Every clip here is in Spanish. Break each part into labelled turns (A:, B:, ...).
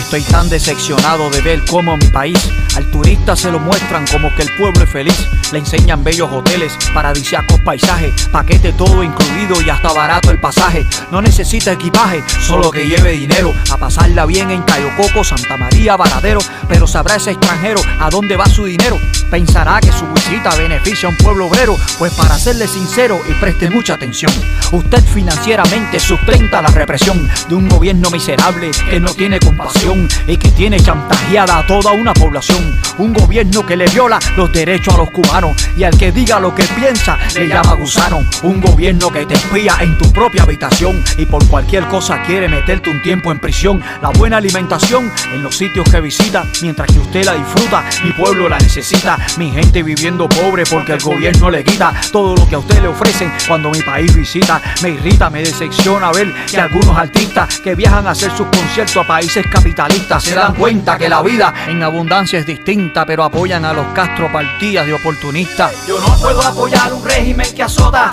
A: Estoy tan decepcionado de ver cómo mi país al turista se lo muestran como que el pueblo es feliz. Le enseñan bellos hoteles, paradisíacos paisajes, paquete todo incluido y hasta barato el pasaje. No necesita equipaje, solo que lleve dinero a pasarla bien en Cayo Coco, Santa María, Varadero. Pero sabrá ese extranjero a dónde va su dinero. Pensará que su visita beneficia a un pueblo obrero. Pues para serle sincero y preste mucha atención, usted financieramente sustenta la represión de un gobierno miserable que no tiene compasión y que tiene chantajeada a toda una población. Un gobierno que le viola los derechos a los cubanos y al que diga lo que piensa le llama gusano. Un gobierno que te espía en tu propia habitación y por cualquier cosa quiere meterte un tiempo en prisión. La buena alimentación en los sitios que visita, mientras que usted la disfruta, mi pueblo la necesita. Mi gente viviendo pobre porque el gobierno le quita todo lo que a usted le ofrecen cuando mi país visita. Me irrita, me decepciona ver que algunos artistas que viajan a hacer sus conciertos a países capitalistas se dan cuenta que la vida en abundancia es distinta, pero apoyan a los Castro partidas de oportunistas. Yo no puedo apoyar un régimen que azota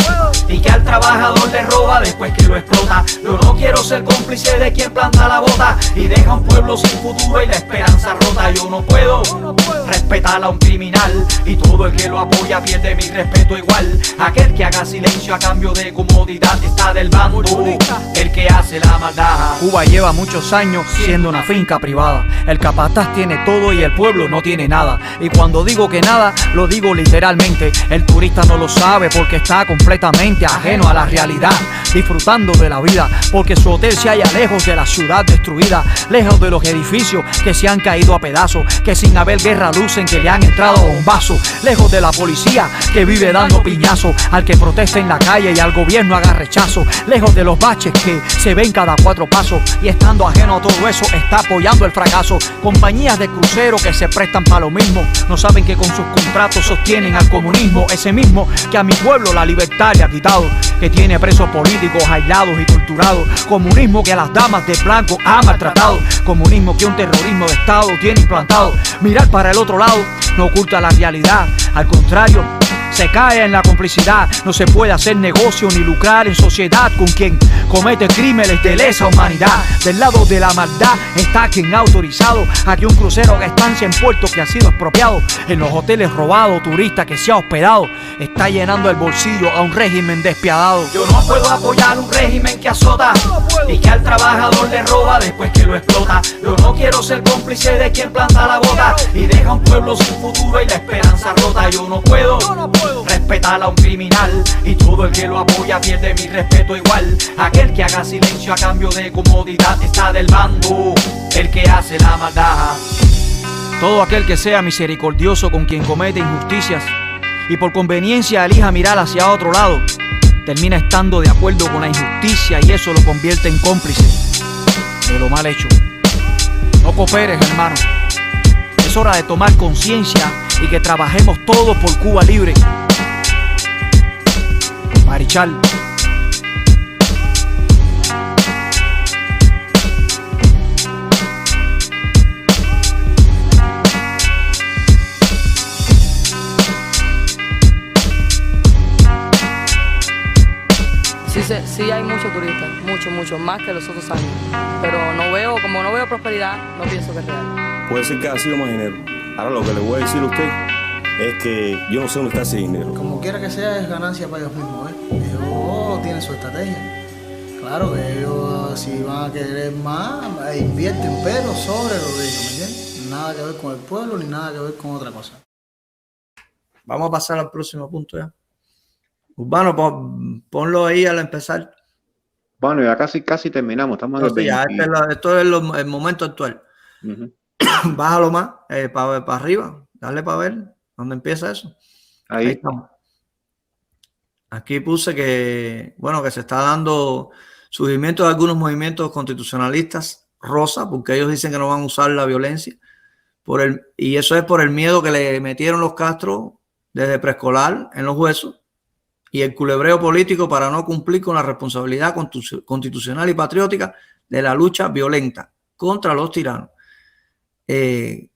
A: y que al trabajador le roba después que lo explota. Yo no quiero ser cómplice de quien planta la bota y deja un pueblo sin futuro y la esperanza rota. Yo no puedo respetar a un criminal y todo el que lo apoya pierde mi respeto igual. Aquel que haga silencio a cambio de comodidad está del bando el que hace la maldad. Cuba lleva muchos años siendo una finca privada. El capataz tiene todo y el pueblo no tiene nada. Y cuando digo que nada, lo digo literalmente. El turista no lo sabe porque está completamente ajeno a la realidad, disfrutando de la vida porque su hotel se halla lejos de la ciudad destruida, lejos de los edificios que se han caído a pedazos, que sin haber guerra lucen que le han entrado a bombazos, lejos de la policía que vive dando piñazos al que protesta en la calle y al gobierno haga rechazo, lejos de los baches que se ven cada 4 pasos y estando ajeno a todo eso está apoyando el fracaso. Compañías de crucero que se prestan para lo mismo, no saben que con sus contratos sostienen al comunismo, ese mismo que a mi pueblo la libertad le ha quitado, que tiene presos políticos aislados y torturados, comunismo que a las damas de blanco ha maltratado, comunismo que un terrorismo de Estado tiene implantado. Mirar para el otro lado no oculta la realidad, al contrario, se cae en la complicidad. No se puede hacer negocio ni lucrar en sociedad con quien comete crímenes de lesa humanidad. Del lado de la maldad está quien ha autorizado a que un crucero haga estancia en puertos que ha sido expropiado, en los hoteles robados, turista que se ha hospedado, está llenando el bolsillo a un régimen despiadado. Yo no puedo apoyar un régimen que azota y que al trabajador le roba después que lo explota. Yo no quiero ser cómplice de quien planta la bota y deja un pueblo sin futuro y la esperanza rota. Yo no puedo respetar a un criminal y todo el que lo apoya pierde mi respeto igual. Aquel que haga silencio a cambio de comodidad está del bando el que hace la maldad. Todo aquel que sea misericordioso con quien comete injusticias y por conveniencia elija mirar hacia otro lado, termina estando de acuerdo con la injusticia y eso lo convierte en cómplice de lo mal hecho. No cooperes, hermano. Es hora de tomar conciencia y que trabajemos todos por Cuba libre. Marichal.
B: Sí hay muchos turistas, mucho más que los otros años. Pero como no veo prosperidad, no pienso que es real.
C: Puede ser que haya sido más dinero. Ahora lo que le voy a decir a usted es que yo no sé dónde está ese dinero.
D: Como quiera que sea, es ganancia para ellos mismos, ¿eh? Ellos tienen su estrategia. Claro que ellos, si van a querer más, invierten, pero sobre lo de ellos, ¿me entiendes? Nada que ver con el pueblo ni nada que ver con otra cosa.
A: Vamos a pasar al próximo punto ya. Urbano, ponlo ahí al empezar.
E: Bueno, ya casi terminamos. Estamos en el 20.
A: Ya, esto es el momento actual. Bájalo más para arriba. Dale para ver dónde empieza eso. Ahí estamos. Aquí puse que, bueno, que se está dando surgimiento de algunos movimientos constitucionalistas rosa, porque ellos dicen que no van a usar la violencia. Y eso es por el miedo que le metieron los Castro desde preescolar en los huesos y el culebreo político para no cumplir con la responsabilidad constitucional y patriótica de la lucha violenta contra los tiranos. Que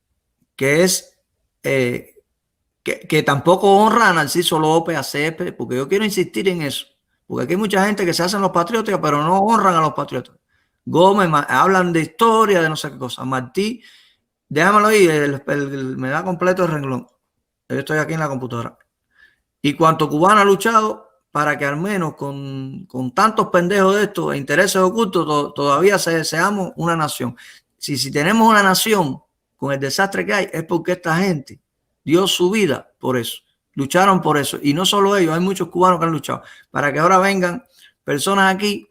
A: tampoco honra a Narciso López, a Cepe, porque yo quiero insistir en eso, porque aquí hay mucha gente que se hacen los patriotas, pero no honran a los patriotas.
F: Gómez, hablan de historia, de no sé qué cosa. Martí, déjamelo ahí, me da completo el renglón. Yo estoy aquí en la computadora. Y cuánto cubano ha luchado para que al menos con tantos pendejos de estos e intereses ocultos todavía seamos una nación. Si tenemos una nación con el desastre que hay, es porque esta gente dio su vida por eso. Lucharon por eso. Y no solo ellos, hay muchos cubanos que han luchado. Para que ahora vengan personas aquí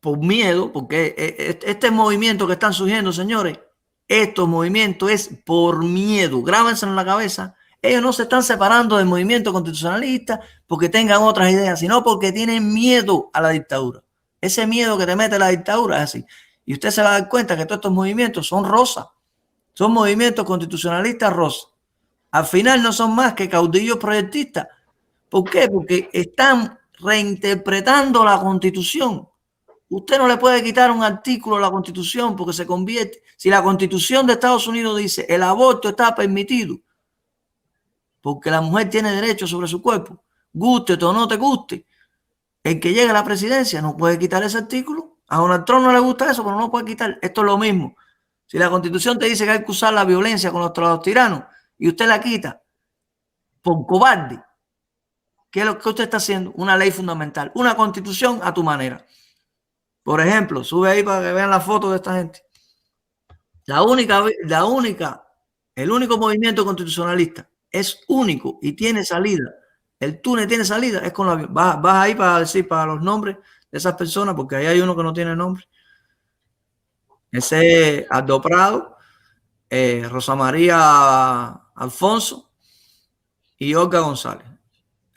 F: por miedo, porque este movimiento que están surgiendo, señores, estos movimientos es por miedo. Grábense en la cabeza. Ellos no se están separando del movimiento constitucionalista porque tengan otras ideas, sino porque tienen miedo a la dictadura. Ese miedo que te mete la dictadura es así. Y usted se va a dar cuenta que todos estos movimientos son rosas. Son movimientos constitucionalistas rosas. Al final no son más que caudillos proyectistas. ¿Por qué? Porque están reinterpretando la Constitución. Usted no le puede quitar un artículo a la Constitución porque se convierte. Si la Constitución de Estados Unidos dice el aborto está permitido porque la mujer tiene derecho sobre su cuerpo, guste o no te guste, el que llegue a la presidencia no puede quitar ese artículo. A Donald Trump no le gusta eso, pero no lo puede quitar. Esto es lo mismo. Si la Constitución te dice que hay que usar la violencia con los tiranos y usted la quita por cobarde, ¿qué es lo que usted está haciendo? Una ley fundamental, una Constitución a tu manera. Por ejemplo, sube ahí para que vean la foto de esta gente. El único movimiento constitucionalista es único y tiene salida. El túnel tiene salida, es con la... Vas ahí para decir para los nombres de esas personas, porque ahí hay uno que no tiene nombre. Ese es Aldo Prado, Rosa María Alfonso y Olga González.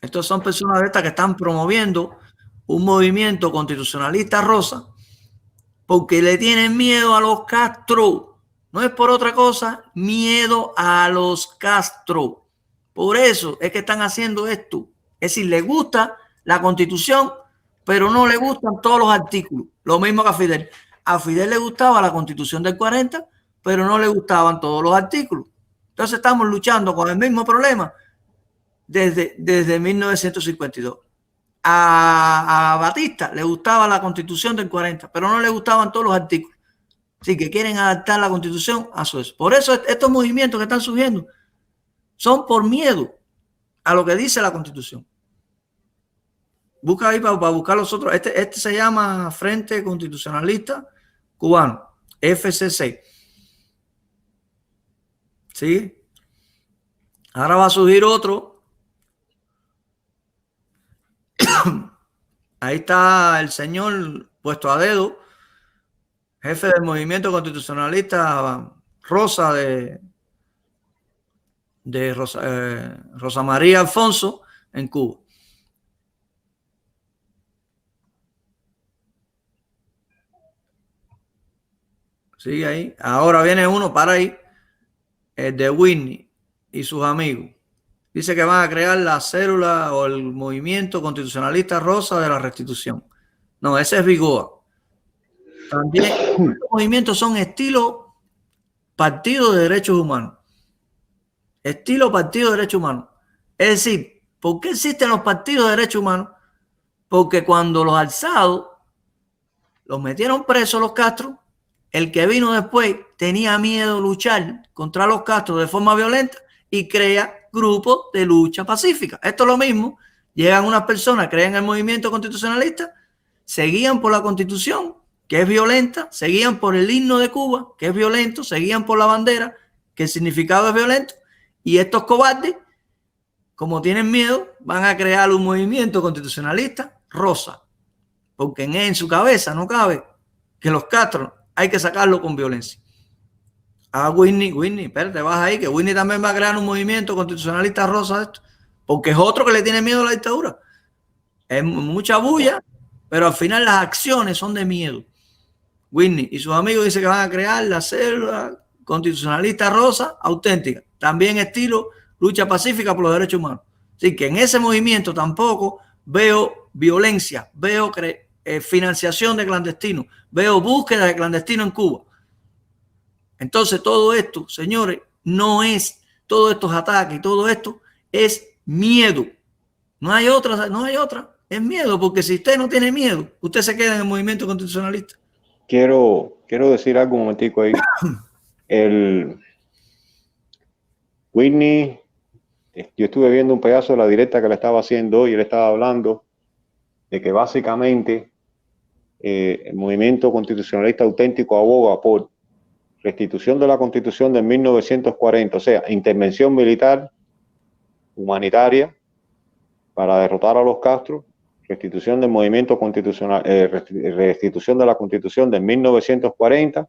F: Estos son personas de estas que están promoviendo un movimiento constitucionalista rosa porque le tienen miedo a los Castro. No es por otra cosa, miedo a los Castro. Por eso es que están haciendo esto. Es decir, le gusta la Constitución, pero no le gustan todos los artículos. Lo mismo que a Fidel. A Fidel le gustaba la Constitución del 40, pero no le gustaban todos los artículos. Entonces estamos luchando con el mismo problema desde 1952. A Batista le gustaba la Constitución del 40, pero no le gustaban todos los artículos. Así que quieren adaptar la Constitución a su eso. Por eso estos movimientos que están surgiendo son por miedo a lo que dice la Constitución. Busca ahí para buscar los otros. Este se llama Frente Constitucionalista Cubano, FCC. ¿Sí? Ahora va a surgir otro. Ahí está el señor puesto a dedo, jefe del movimiento constitucionalista Rosa de Rosa María Alfonso en Cuba. Sigue ahí. Ahora viene uno para ahí, el de Whitney y sus amigos. Dice que van a crear la célula o el movimiento constitucionalista rosa de la restitución. No, ese es Vigoa. También estos movimientos son estilo partido de derechos humanos. Estilo partido de derechos humanos. Es decir, ¿por qué existen los partidos de derechos humanos? Porque cuando los alzados los metieron presos los Castro, el que vino después tenía miedo de luchar contra los Castro de forma violenta y crea grupos de lucha pacífica. Esto es lo mismo. Llegan unas personas, crean el movimiento constitucionalista, seguían por la Constitución, que es violenta, seguían por el himno de Cuba, que es violento, seguían por la bandera, que el significado es violento, y estos cobardes, como tienen miedo, van a crear un movimiento constitucionalista rosa, porque en su cabeza no cabe que los Castro hay que sacarlo con violencia. Whitney, espérate, vas ahí, que Whitney también va a crear un movimiento constitucionalista rosa de esto, porque es otro que le tiene miedo a la dictadura. Es mucha bulla, pero al final las acciones son de miedo. Whitney y sus amigos dicen que van a crear la célula constitucionalista rosa auténtica, también estilo lucha pacífica por los derechos humanos. Así que en ese movimiento tampoco veo violencia, veo financiación de clandestinos, veo búsqueda de clandestinos en Cuba. Entonces todo esto, señores, no es todos estos ataques, todo esto es miedo. No hay otra, no hay otra. Es miedo, porque si usted no tiene miedo, usted se queda en el movimiento constitucionalista.
E: Quiero decir algo un momentico ahí. El Whitney, yo estuve viendo un pedazo de la directa que le estaba haciendo y él estaba hablando de que básicamente el movimiento constitucionalista auténtico aboga por restitución de la Constitución de 1940, o sea, intervención militar humanitaria para derrotar a los Castro, restitución del movimiento constitucional, restitución de la Constitución de 1940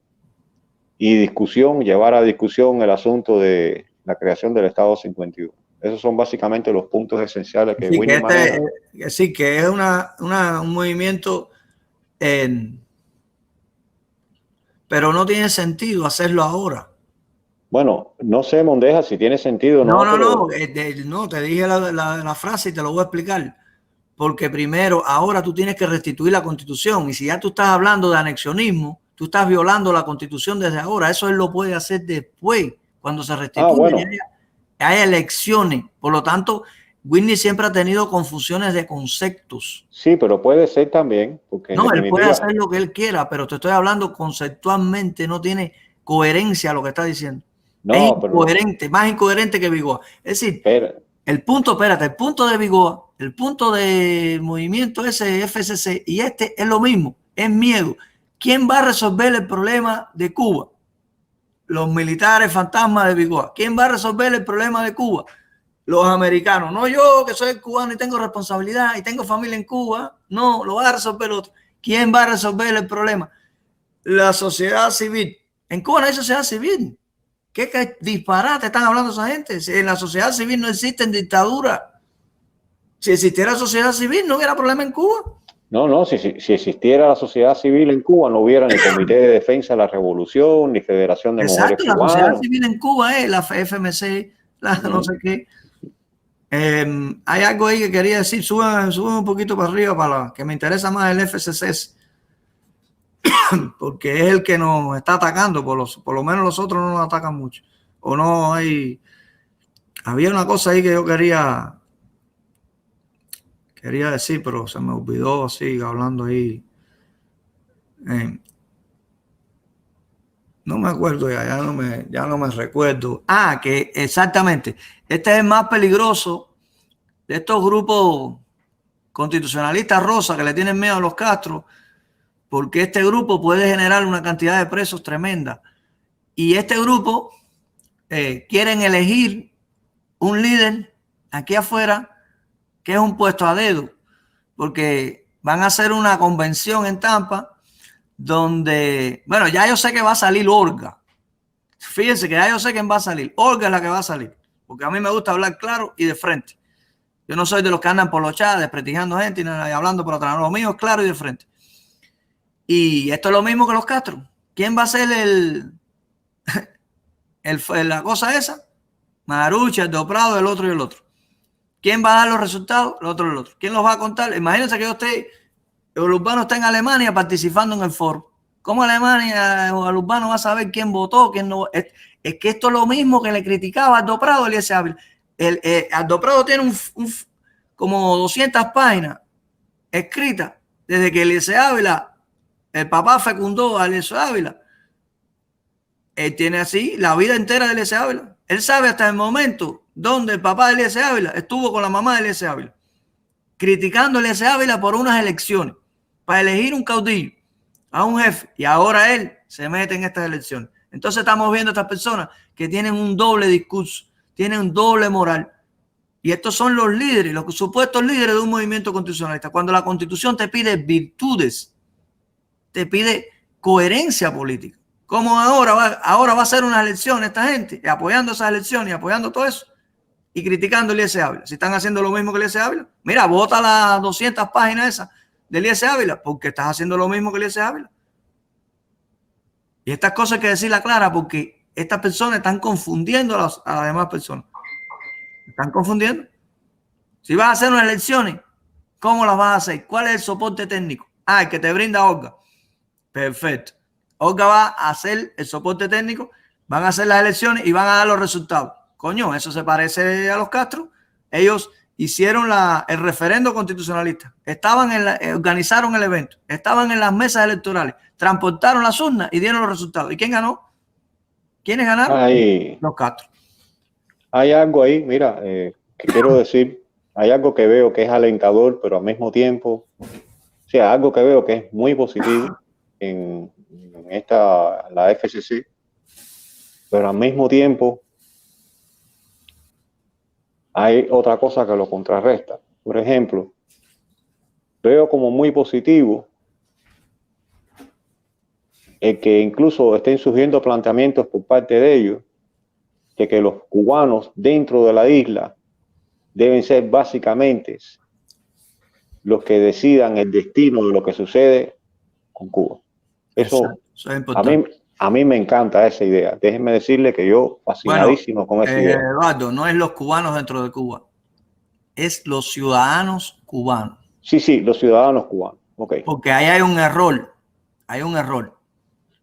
E: y llevar a discusión el asunto de la creación del Estado 51. Esos son básicamente los puntos esenciales que
F: Sí,
E: Whitney maneja.
F: sí, que es un movimiento, pero no tiene sentido hacerlo ahora.
E: Bueno, no sé, Mondeja, si tiene sentido o no.
F: No, te dije la frase y te lo voy a explicar. Porque primero, ahora tú tienes que restituir la Constitución. Y si ya tú estás hablando de anexionismo, tú estás violando la Constitución desde ahora. Eso él lo puede hacer después, cuando se restituya.
E: Bueno.
F: Hay elecciones. Por lo tanto, Whitney siempre ha tenido confusiones de conceptos.
E: Sí, pero puede ser también. Porque
F: no, él puede hacer lo que él quiera, pero te estoy hablando conceptualmente, no tiene coherencia lo que está diciendo. No, es incoherente, más incoherente que Vigoa. Es decir, el punto de Vigoa, el punto del movimiento ese FCC y este es lo mismo, es miedo. ¿Quién va a resolver el problema de Cuba? Los militares fantasmas de Vigoa. ¿Quién va a resolver el problema de Cuba? Los americanos. No yo, que soy cubano y tengo responsabilidad y tengo familia en Cuba. No, lo va a resolver otro. ¿Quién va a resolver el problema? La sociedad civil. En Cuba no hay sociedad civil. ¿Qué disparate están hablando esa gente? Si en la sociedad civil no existen dictaduras. Si existiera sociedad civil, no hubiera problema en Cuba.
E: No, si existiera la sociedad civil en Cuba, no hubiera ni Comité de Defensa de la Revolución, ni Federación de Mujeres Cubanas.
F: La sociedad civil en Cuba es la FMC, no sé qué. Hay algo ahí que quería decir. Suban un poquito para arriba que me interesa más el FCC. Porque es el que nos está atacando, por lo menos los otros no nos atacan mucho. O no hay... Había una cosa ahí que yo quería decir, pero se me olvidó así, hablando ahí. No me acuerdo ya no me recuerdo. Que exactamente. Este es el más peligroso de estos grupos constitucionalistas rosas que le tienen miedo a los Castro, porque este grupo puede generar una cantidad de presos tremenda. Y este grupo quieren elegir un líder aquí afuera que es un puesto a dedo, porque van a hacer una convención en Tampa donde, bueno, ya yo sé que va a salir Olga. Fíjense que ya yo sé quién va a salir. Olga es la que va a salir, porque a mí me gusta hablar claro y de frente. Yo no soy de los que andan por los chats desprestigiando gente y hablando por atrás. Lo mío es claro y de frente. Y esto es lo mismo que los Castro. ¿Quién va a ser la cosa esa? Marucha, el Doprado, el otro y el otro. ¿Quién va a dar los resultados? El otro y el otro. ¿Quién los va a contar? Imagínense que el urbano está en Alemania participando en el foro. ¿Cómo Alemania o el urbano va a saber quién votó, quién no? Es que esto es lo mismo que le criticaba al Doprado a Eliezer Ávila. Aldo Prado tiene como 200 páginas escritas desde que Eliezer Ávila, el papá fecundó a Eliezer Ávila. Él tiene así la vida entera de Eliezer Ávila. Él sabe hasta el momento donde el papá de Eliezer Ávila estuvo con la mamá de Eliezer Ávila, criticando a Eliezer Ávila por unas elecciones, para elegir un caudillo, a un jefe, y ahora él se mete en estas elecciones. Entonces estamos viendo a estas personas que tienen un doble discurso, tienen un doble moral. Y estos son los líderes, los supuestos líderes de un movimiento constitucionalista. Cuando la Constitución te pide virtudes, te pide coherencia política. Como ahora va a ser una elección esta gente, y apoyando esas elecciones y apoyando todo eso, y criticando a Eliezer Ávila. Si están haciendo lo mismo que Eliezer Ávila, mira, vota las 200 páginas esas de Eliezer Ávila, porque estás haciendo lo mismo que Eliezer Ávila. Y estas cosas hay que decirlas claras, porque estas personas están confundiendo a las demás personas. Están confundiendo. Si vas a hacer unas elecciones, ¿cómo las vas a hacer? ¿Cuál es el soporte técnico? El que te brinda Olga. Perfecto. Olga va a hacer el soporte técnico, van a hacer las elecciones y van a dar los resultados. Coño, eso se parece a los Castro. Ellos hicieron el referendo constitucionalista, organizaron el evento, estaban en las mesas electorales, transportaron las urnas y dieron los resultados. ¿Y quién ganó? ¿Quiénes ganaron? Los Castro.
E: Hay algo ahí, mira, que quiero decir, hay algo que veo que es alentador, pero al mismo tiempo, o sea, algo que veo que es muy positivo en la FCC, pero al mismo tiempo hay otra cosa que lo contrarresta. Por ejemplo, veo como muy positivo el que incluso estén surgiendo planteamientos por parte de ellos de que los cubanos dentro de la isla deben ser básicamente los que decidan el destino de lo que sucede con Cuba. Eso es importante. A mí me encanta esa idea. Déjenme decirle que yo fascinadísimo con esa idea.
F: Eduardo, no es los cubanos dentro de Cuba, es los ciudadanos cubanos.
E: Sí, los ciudadanos cubanos. Okay.
F: Porque ahí hay un error. Hay un error.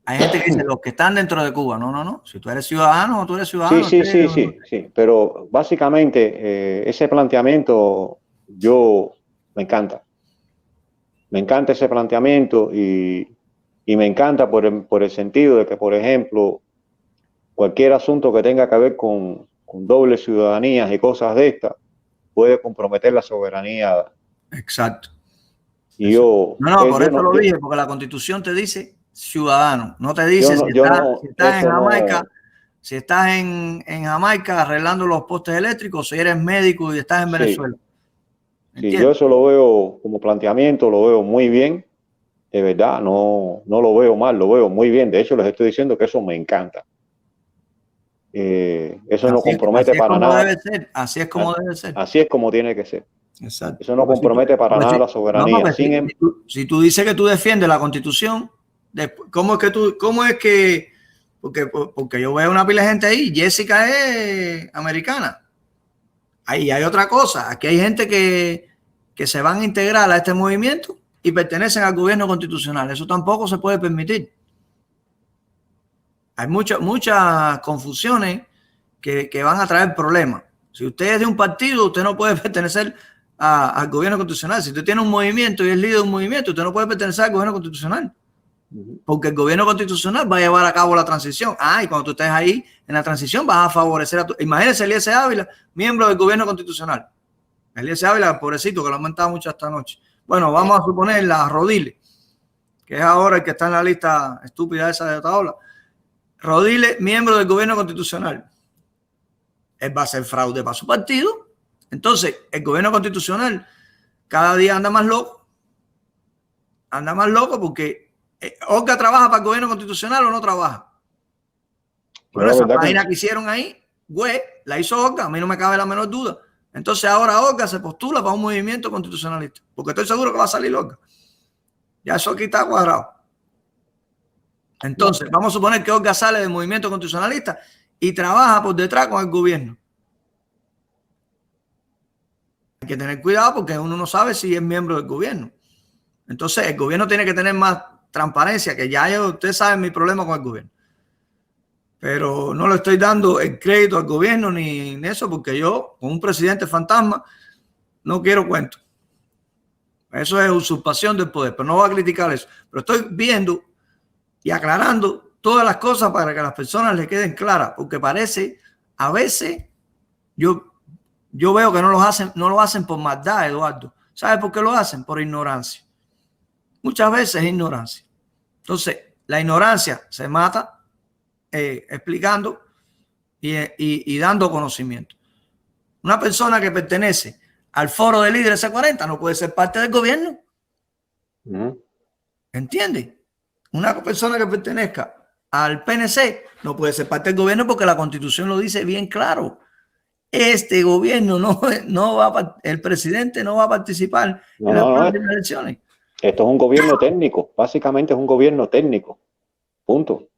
F: Hay gente que dice los que están dentro de Cuba. No. Si tú eres ciudadano, tú eres ciudadano.
E: Sí. Pero básicamente ese planteamiento me encanta. Me encanta ese planteamiento y me encanta por el sentido de que, por ejemplo, cualquier asunto que tenga que ver con doble ciudadanías y cosas de estas puede comprometer la soberanía.
F: Exacto.
E: Y
F: por eso lo dije, porque la Constitución te dice ciudadano, no te dice si estás en Jamaica, si estás en Jamaica arreglando los postes eléctricos, si eres médico y estás en Venezuela.
E: Sí, yo eso lo veo como planteamiento, lo veo muy bien, de verdad, no lo veo mal, lo veo muy bien. De hecho, les estoy diciendo que eso me encanta. Eso no compromete para nada.
F: Así es como debe ser.
E: Así es como tiene que ser.
F: Exacto.
E: Eso no compromete para nada la soberanía.
F: Si tú dices que tú defiendes la Constitución, ¿cómo es que porque yo veo una pila de gente ahí? Jessica es americana. Ahí hay otra cosa. Aquí hay gente que se van a integrar a este movimiento y pertenecen al gobierno constitucional. Eso tampoco se puede permitir. Hay muchas confusiones que van a traer problemas. Si usted es de un partido, usted no puede pertenecer al gobierno constitucional. Si usted tiene un movimiento y es líder de un movimiento, usted no puede pertenecer al gobierno constitucional. Porque el gobierno constitucional va a llevar a cabo la transición. Y cuando tú estés ahí en la transición vas a favorecer a tu... Imagínese Eliezer Ávila, miembro del gobierno constitucional. Eliezer Ávila, pobrecito, que lo han aumentado mucho esta noche. Bueno, vamos a suponer la Rodile, que es ahora el que está en la lista estúpida esa de Otaola. Rodile, miembro del gobierno constitucional. Él va a hacer fraude para su partido. Entonces, el gobierno constitucional cada día anda más loco. Anda más loco porque Olga trabaja para el gobierno constitucional o no trabaja. Bueno, esa página que hicieron ahí, güey, la hizo Olga, a mí no me cabe la menor duda. Entonces ahora Olga se postula para un movimiento constitucionalista, porque estoy seguro que va a salir Olga. Ya eso aquí está cuadrado. Entonces, vamos a suponer que Olga sale del movimiento constitucionalista y trabaja por detrás con el gobierno. Hay que tener cuidado porque uno no sabe si es miembro del gobierno. Entonces, el gobierno tiene que tener más transparencia, que ya ustedes saben mi problema con el gobierno. Pero no le estoy dando el crédito al gobierno ni en eso, porque yo, con un presidente fantasma, no quiero cuento. Eso es usurpación del poder, pero no voy a criticar eso. Pero estoy viendo y aclarando todas las cosas para que a las personas les queden claras, porque parece, a veces, yo veo que no lo hacen por maldad, Eduardo. ¿Sabes por qué lo hacen? Por ignorancia. Muchas veces es ignorancia. Entonces, la ignorancia se mata explicando y dando conocimiento. Una persona que pertenece al foro de líderes C40 no puede ser parte del gobierno. ¿Entiendes? Una persona que pertenezca al PNC no puede ser parte del gobierno porque la Constitución lo dice bien claro. Este gobierno el presidente no va a participar en las próximas elecciones.
E: Esto es un gobierno técnico, básicamente es un gobierno técnico, punto.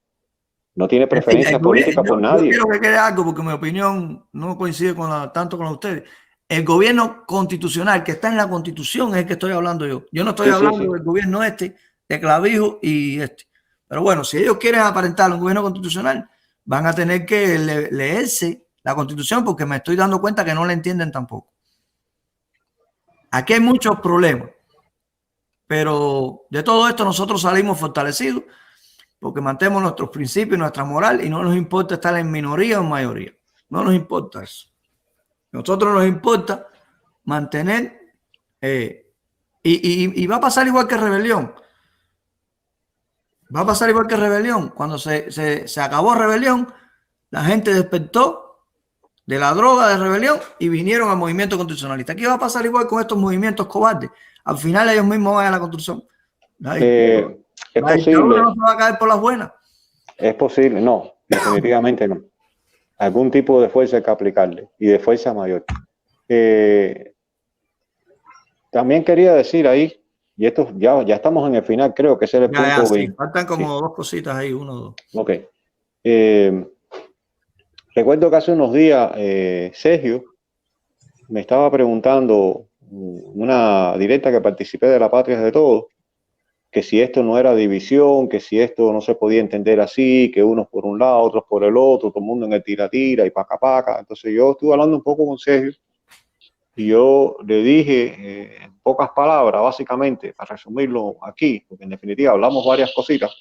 E: No tiene preferencia política por nadie.
F: Yo quiero que quede algo porque mi opinión no coincide tanto con la de ustedes. El gobierno constitucional que está en la Constitución es el que estoy hablando yo. Yo no estoy hablando del gobierno de Clavijo y Pero bueno, si ellos quieren aparentar un gobierno constitucional, van a tener que leerse la Constitución porque me estoy dando cuenta que no la entienden tampoco. Aquí hay muchos problemas, pero de todo esto nosotros salimos fortalecidos porque mantenemos nuestros principios y nuestra moral y no nos importa estar en minoría o en mayoría. No nos importa eso. Nosotros nos importa mantener y va a pasar igual que rebelión. Va a pasar igual que rebelión. Cuando se acabó rebelión, la gente despertó de la droga de rebelión y vinieron al movimiento constitucionalista. Aquí va a pasar igual con estos movimientos cobardes. Al final ellos mismos van a la construcción.
E: Es posible.
F: No se va a caer por las buenas.
E: Es posible, no, definitivamente no. Algún tipo de fuerza hay que aplicarle y de fuerza mayor. También quería decir ahí, y esto ya estamos en el final, creo que ese es el punto.
F: Sí, faltan como dos cositas ahí, uno o dos.
E: Ok. Recuerdo que hace unos días Sergio me estaba preguntando, una directa que participé de La Patria es de Todos, que si esto no era división, que si esto no se podía entender así, que unos por un lado, otros por el otro, todo el mundo en el tira-tira y paca-paca. Entonces yo estuve hablando un poco con Sergio y yo le dije en pocas palabras, básicamente, para resumirlo aquí, porque en definitiva hablamos varias cositas,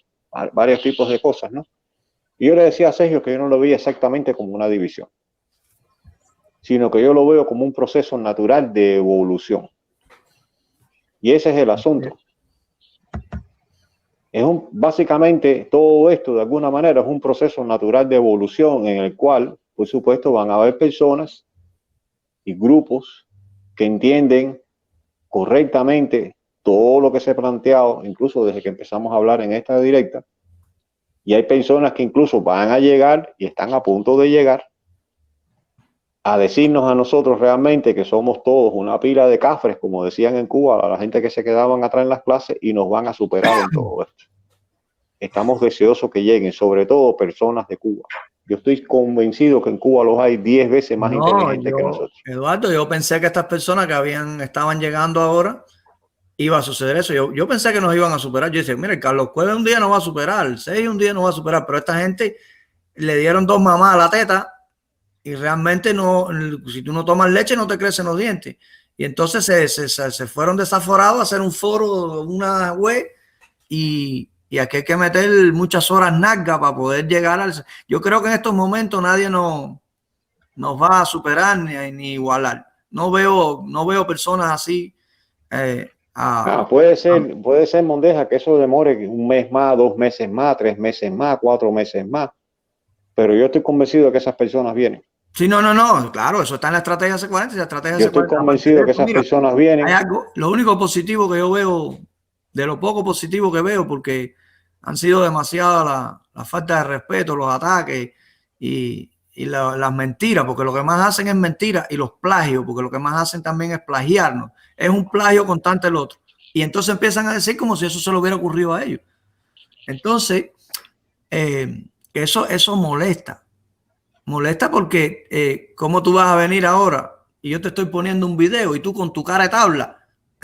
E: varios tipos de cosas, ¿no? Y yo le decía a Sergio que yo no lo veía exactamente como una división, sino que yo lo veo como un proceso natural de evolución. Y ese es el asunto. Básicamente todo esto de alguna manera es un proceso natural de evolución en el cual, por supuesto, van a haber personas y grupos que entienden correctamente todo lo que se ha planteado, incluso desde que empezamos a hablar en esta directa, y hay personas que incluso van a llegar y están a punto de llegar a decirnos a nosotros realmente que somos todos una pila de cafres, como decían en Cuba, a la gente que se quedaban atrás en las clases, y nos van a superar en todo esto. Estamos deseosos que lleguen, sobre todo personas de Cuba. Yo estoy convencido que en Cuba los hay 10 veces más inteligentes que nosotros.
F: Eduardo, yo pensé que estas personas que estaban llegando ahora, iba a suceder eso. Yo pensé que nos iban a superar. Yo decía, mire, Carlos Cueva un día nos va a superar, el 6 un día nos va a superar, pero esta gente le dieron 2 mamás a la teta y realmente no, si tú no tomas leche no te crecen los dientes. Y entonces se fueron desaforados a hacer un foro, una web, y aquí hay que meter muchas horas nalga para poder llegar al... Yo creo que en estos momentos nadie nos va a superar ni igualar. No veo personas así. Puede ser, Mondeja, que eso demore un mes más, 2 meses más, 3 meses más, 4 meses más. Pero yo estoy convencido de que esas personas vienen. Sí, no, claro, eso está en la estrategia C40.
E: Yo estoy convencido de que esas personas vienen.
F: Hay algo, lo único positivo que yo veo, de lo poco positivo que veo, porque han sido demasiadas la falta de respeto, los ataques y las mentiras, porque lo que más hacen es mentiras, y los plagios, porque lo que más hacen también es plagiarnos. Es un plagio constante el otro. Y entonces empiezan a decir como si eso se le hubiera ocurrido a ellos. Entonces, eso molesta. Molesta porque ¿cómo tú vas a venir ahora y yo te estoy poniendo un video y tú con tu cara de tabla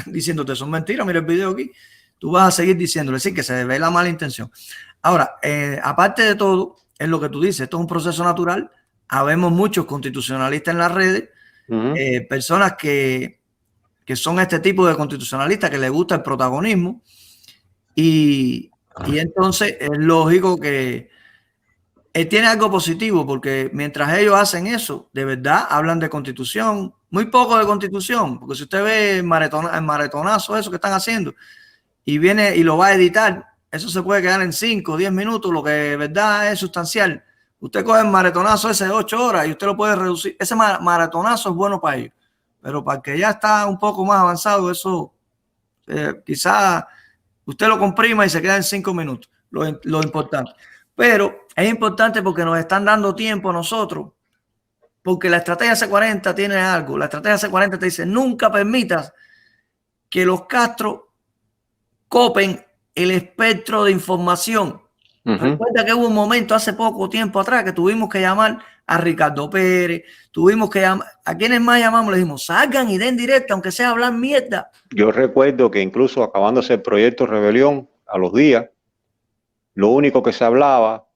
F: diciéndote son mentiras, mira el video aquí, tú vas a seguir diciéndole, sí, que se ve la mala intención. Ahora, aparte de todo, es lo que tú dices, esto es un proceso natural. Habemos muchos constitucionalistas en las redes, personas que son este tipo de constitucionalistas que les gusta el protagonismo, y entonces es lógico que tiene algo positivo, porque mientras ellos hacen eso, de verdad hablan de constitución, muy poco de constitución, porque si usted ve el maratonazo eso que están haciendo y viene y lo va a editar, eso se puede quedar en 5 o 10 minutos, lo que de verdad es sustancial. Usted coge el maratonazo ese de 8 horas y usted lo puede reducir. Ese maratonazo es bueno para ellos, pero para el que ya está un poco más avanzado, eso quizás usted lo comprima y se queda en 5 minutos, lo importante. Pero es importante porque nos están dando tiempo a nosotros, porque la estrategia C40 tiene algo. La estrategia C40 te dice, nunca permitas que los Castro copen el espectro de información. Recuerda que hubo un momento hace poco tiempo atrás que tuvimos que llamar a Ricardo Pérez, tuvimos que llamar, ¿a quiénes más llamamos? Le dijimos, salgan y den directa, aunque sea hablar mierda.
E: Yo recuerdo que incluso acabándose el proyecto Rebelión, a los días, lo único que se hablaba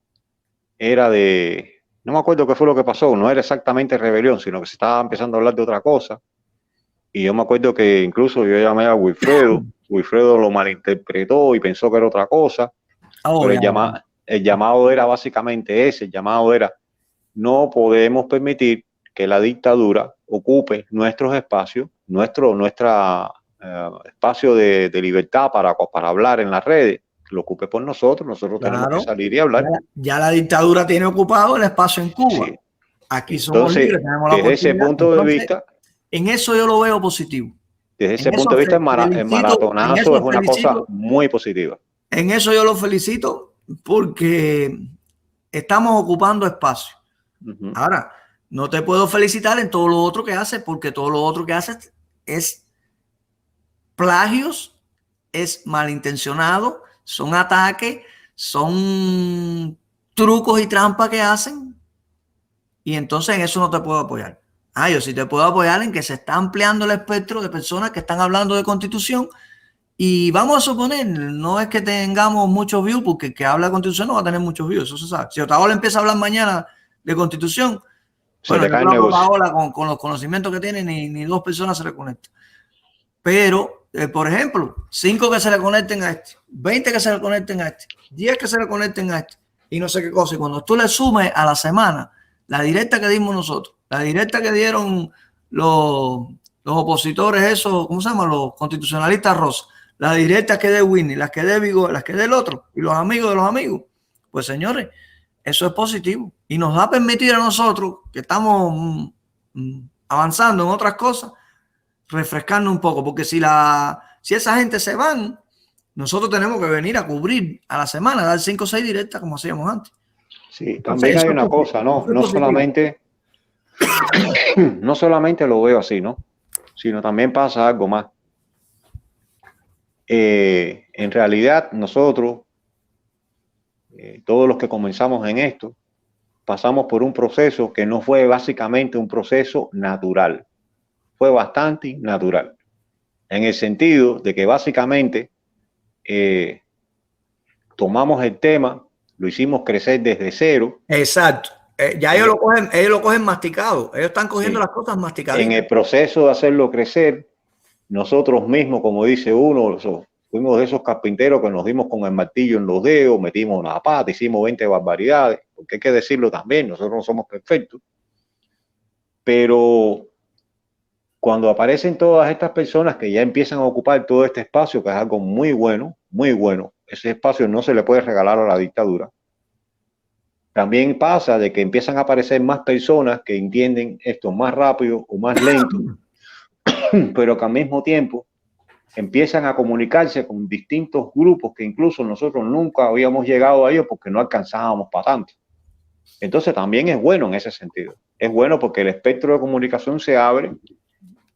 E: era de, no me acuerdo qué fue lo que pasó, no era exactamente rebelión, sino que se estaba empezando a hablar de otra cosa. Y yo me acuerdo que incluso yo llamé a Wilfredo. Wilfredo lo malinterpretó y pensó que era otra cosa. Pero el llamado era básicamente ese. El llamado era: no podemos permitir que la dictadura ocupe nuestros espacios, nuestro espacio de libertad para hablar en las redes, que lo ocupe por nosotros. Nosotros tenemos que salir y hablar.
F: Ya la dictadura tiene ocupado el espacio en Cuba. Sí. Aquí somos libres, tenemos la
E: desde ese punto de vista,
F: en eso yo lo veo positivo.
E: Desde ese punto de vista, el maratonazo es una cosa muy positiva.
F: En eso yo lo felicito porque estamos ocupando espacio. Ahora, no te puedo felicitar en todo lo otro que haces, porque todo lo otro que haces es plagios, es malintencionado, son ataques, son trucos y trampas que hacen. Y entonces en eso no te puedo apoyar. Yo sí te puedo apoyar en que se está ampliando el espectro de personas que están hablando de constitución. Y vamos a suponer, no es que tengamos muchos views, porque el que habla de constitución no va a tener muchos views, eso se sabe. Si Otaola empieza a hablar mañana de constitución, Otaola con los conocimientos que tiene, ni 2 personas se le conectan. Pero, por ejemplo, 5 que se le conecten a este, 20 que se le conecten a este, 10 que se le conecten a este, y no sé qué cosa. Y cuando tú le sumes a la semana la directa que dimos nosotros, la directa que dieron los opositores, esos, ¿cómo se llama? Los constitucionalistas rosas, la directa que dé Winnie, las que dé Vigo, las que dé el otro, y los amigos de los amigos. Pues señores, eso es positivo y nos va a permitir a nosotros, que estamos avanzando en otras cosas, refrescarnos un poco, porque si esa gente se van, nosotros tenemos que venir a cubrir a la semana, dar 5 o 6 directas como hacíamos antes.
E: Sí, también hay una cosa, no solamente lo veo así, ¿no? Sino también pasa algo más. En realidad nosotros, todos los que comenzamos en esto, pasamos por un proceso que no fue básicamente un proceso natural, fue bastante natural, en el sentido de que básicamente tomamos el tema, lo hicimos crecer desde cero.
F: Exacto. Ya ellos lo cogen masticado. Ellos están cogiendo las cosas masticadas.
E: En el proceso de hacerlo crecer, nosotros mismos, como dice uno, fuimos de esos carpinteros que nos dimos con el martillo en los dedos, metimos una pata, hicimos 20 barbaridades, porque hay que decirlo también, nosotros no somos perfectos. Pero cuando aparecen todas estas personas que ya empiezan a ocupar todo este espacio, que es algo muy bueno, ese espacio no se le puede regalar a la dictadura. También pasa de que empiezan a aparecer más personas que entienden esto más rápido o más lento, pero que al mismo tiempo empiezan a comunicarse con distintos grupos que incluso nosotros nunca habíamos llegado a ellos porque no alcanzábamos para tanto. Entonces también es bueno en ese sentido. Es bueno porque el espectro de comunicación se abre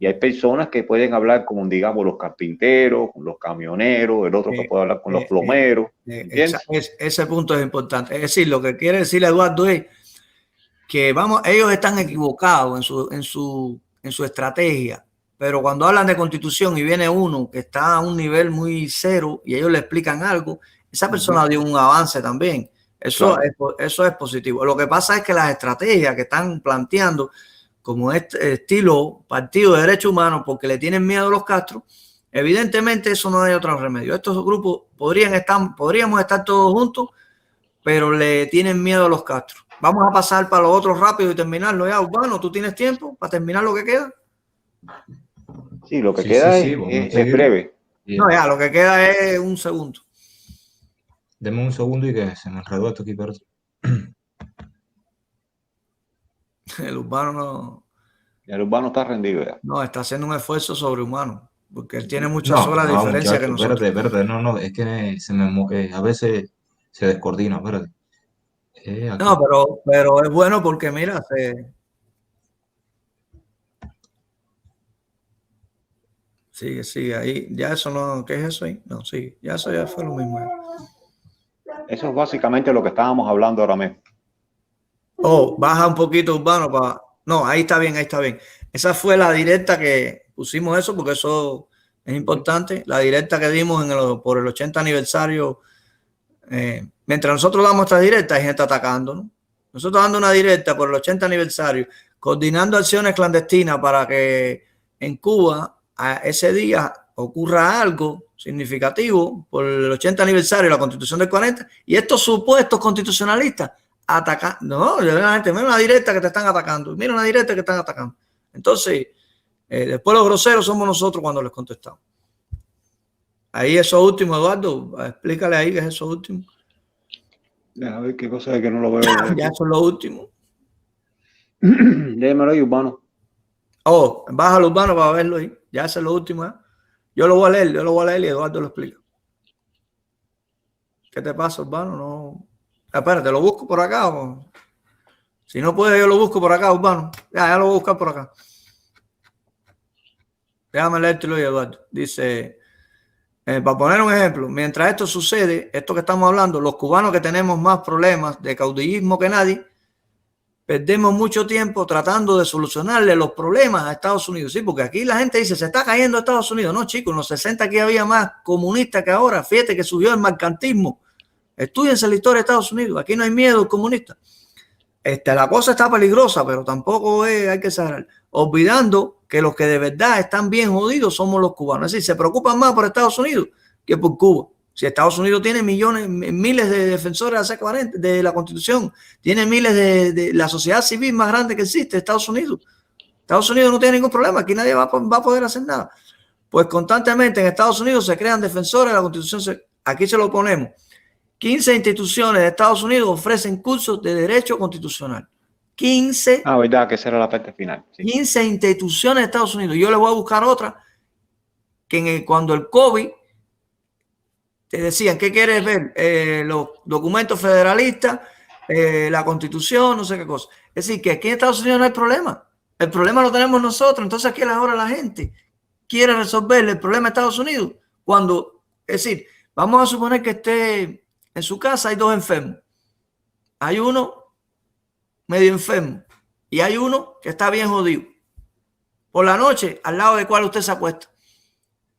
E: y hay personas que pueden hablar con, digamos, los carpinteros, con los camioneros, el otro que puede hablar con los plomeros.
F: Ese punto es importante. Es decir, lo que quiere decir Eduardo es que ellos están equivocados en su estrategia, pero cuando hablan de constitución y viene uno que está a un nivel muy cero y ellos le explican algo, esa persona dio un avance también. Eso es positivo. Lo que pasa es que las estrategias que están planteando, como este estilo Partido de Derechos Humanos, porque le tienen miedo a los Castro, evidentemente eso no hay otro remedio. Estos grupos podríamos estar todos juntos, pero le tienen miedo a los Castro. Vamos a pasar para los otros rápido y terminarlo ya. Urbano, ¿tú tienes tiempo para terminar lo que queda?
E: Sí, lo que queda es breve.
F: No, ya, lo que queda es un segundo.
G: Deme un segundo y que se me enredó esto aquí, perdón.
F: El Urbano no.
E: El Urbano está rendido ya.
F: No, está haciendo un esfuerzo sobrehumano, porque él tiene muchas horas de diferencia que nosotros.
G: Espérate, no, es que a veces se descoordina, espérate.
F: No, pero es bueno porque mira, sigue ahí. Ya eso no, ¿qué es eso ahí? No, sí, ya eso ya fue lo mismo.
E: Eso es básicamente lo que estábamos hablando ahora mismo.
F: Baja un poquito, Urbano, para. No, ahí está bien, ahí está bien. Esa fue la directa que pusimos eso, porque eso es importante. La directa que dimos por el 80 aniversario. Mientras nosotros damos esta directa, hay gente atacando, ¿no? Nosotros dando una directa por el 80 aniversario, coordinando acciones clandestinas para que en Cuba a ese día ocurra algo significativo por el 80 aniversario de la Constitución del 40 y estos supuestos constitucionalistas atacan, no, la gente, mira una directa que te están atacando, mira una directa que están atacando. Entonces, después los groseros somos nosotros cuando les contestamos. Ahí eso último, Eduardo, explícale ahí qué es eso último.
E: A ver qué cosa es que no lo veo.
F: Ya eso es lo último.
E: Déjamelo ahí, Urbano.
F: Oh, bájalo, Urbano, para verlo ahí. Ya eso es lo último, ¿eh? Yo lo voy a leer y Eduardo lo explica. ¿Qué te pasa, Urbano? No. Espérate, ¿lo busco por acá? O... Si no puede, yo lo busco por acá, Urbano. Ya lo voy a buscar por acá. Déjame leértelo, Eduardo. Dice, para poner un ejemplo, mientras esto sucede, esto que estamos hablando, los cubanos que tenemos más problemas de caudillismo que nadie, perdemos mucho tiempo tratando de solucionarle los problemas a Estados Unidos. Sí, porque aquí la gente dice, se está cayendo Estados Unidos. No, chicos, en los 60 aquí había más comunistas que ahora. Fíjate que subió el mercantismo. Estúdiense la historia de Estados Unidos. Aquí no hay miedo comunista. La cosa está peligrosa, pero tampoco hay que exagerar. Olvidando que los que de verdad están bien jodidos somos los cubanos. Es decir, se preocupan más por Estados Unidos que por Cuba. Si Estados Unidos tiene millones, miles de defensores de la C40, de la Constitución, tiene miles de la sociedad civil más grande que existe, Estados Unidos. Estados Unidos no tiene ningún problema, aquí nadie va a poder hacer nada. Pues constantemente en Estados Unidos se crean defensores de la Constitución. Aquí se lo ponemos. 15 instituciones de Estados Unidos ofrecen cursos de derecho constitucional. 15.
E: Ah, verdad, que esa era la parte final. Sí.
F: 15 instituciones de Estados Unidos. Yo le voy a buscar otra que cuando el COVID te decían, ¿qué quieres ver? Los documentos federalistas, la Constitución, no sé qué cosa. Es decir, que aquí en Estados Unidos no hay problema. El problema lo tenemos nosotros. Entonces, aquí ahora la gente quiere resolver el problema de Estados Unidos. Cuando, es decir, vamos a suponer que esté en su casa, hay dos enfermos. Hay uno medio enfermo y hay uno que está bien jodido. Por la noche, al lado de cuál usted se acuesta.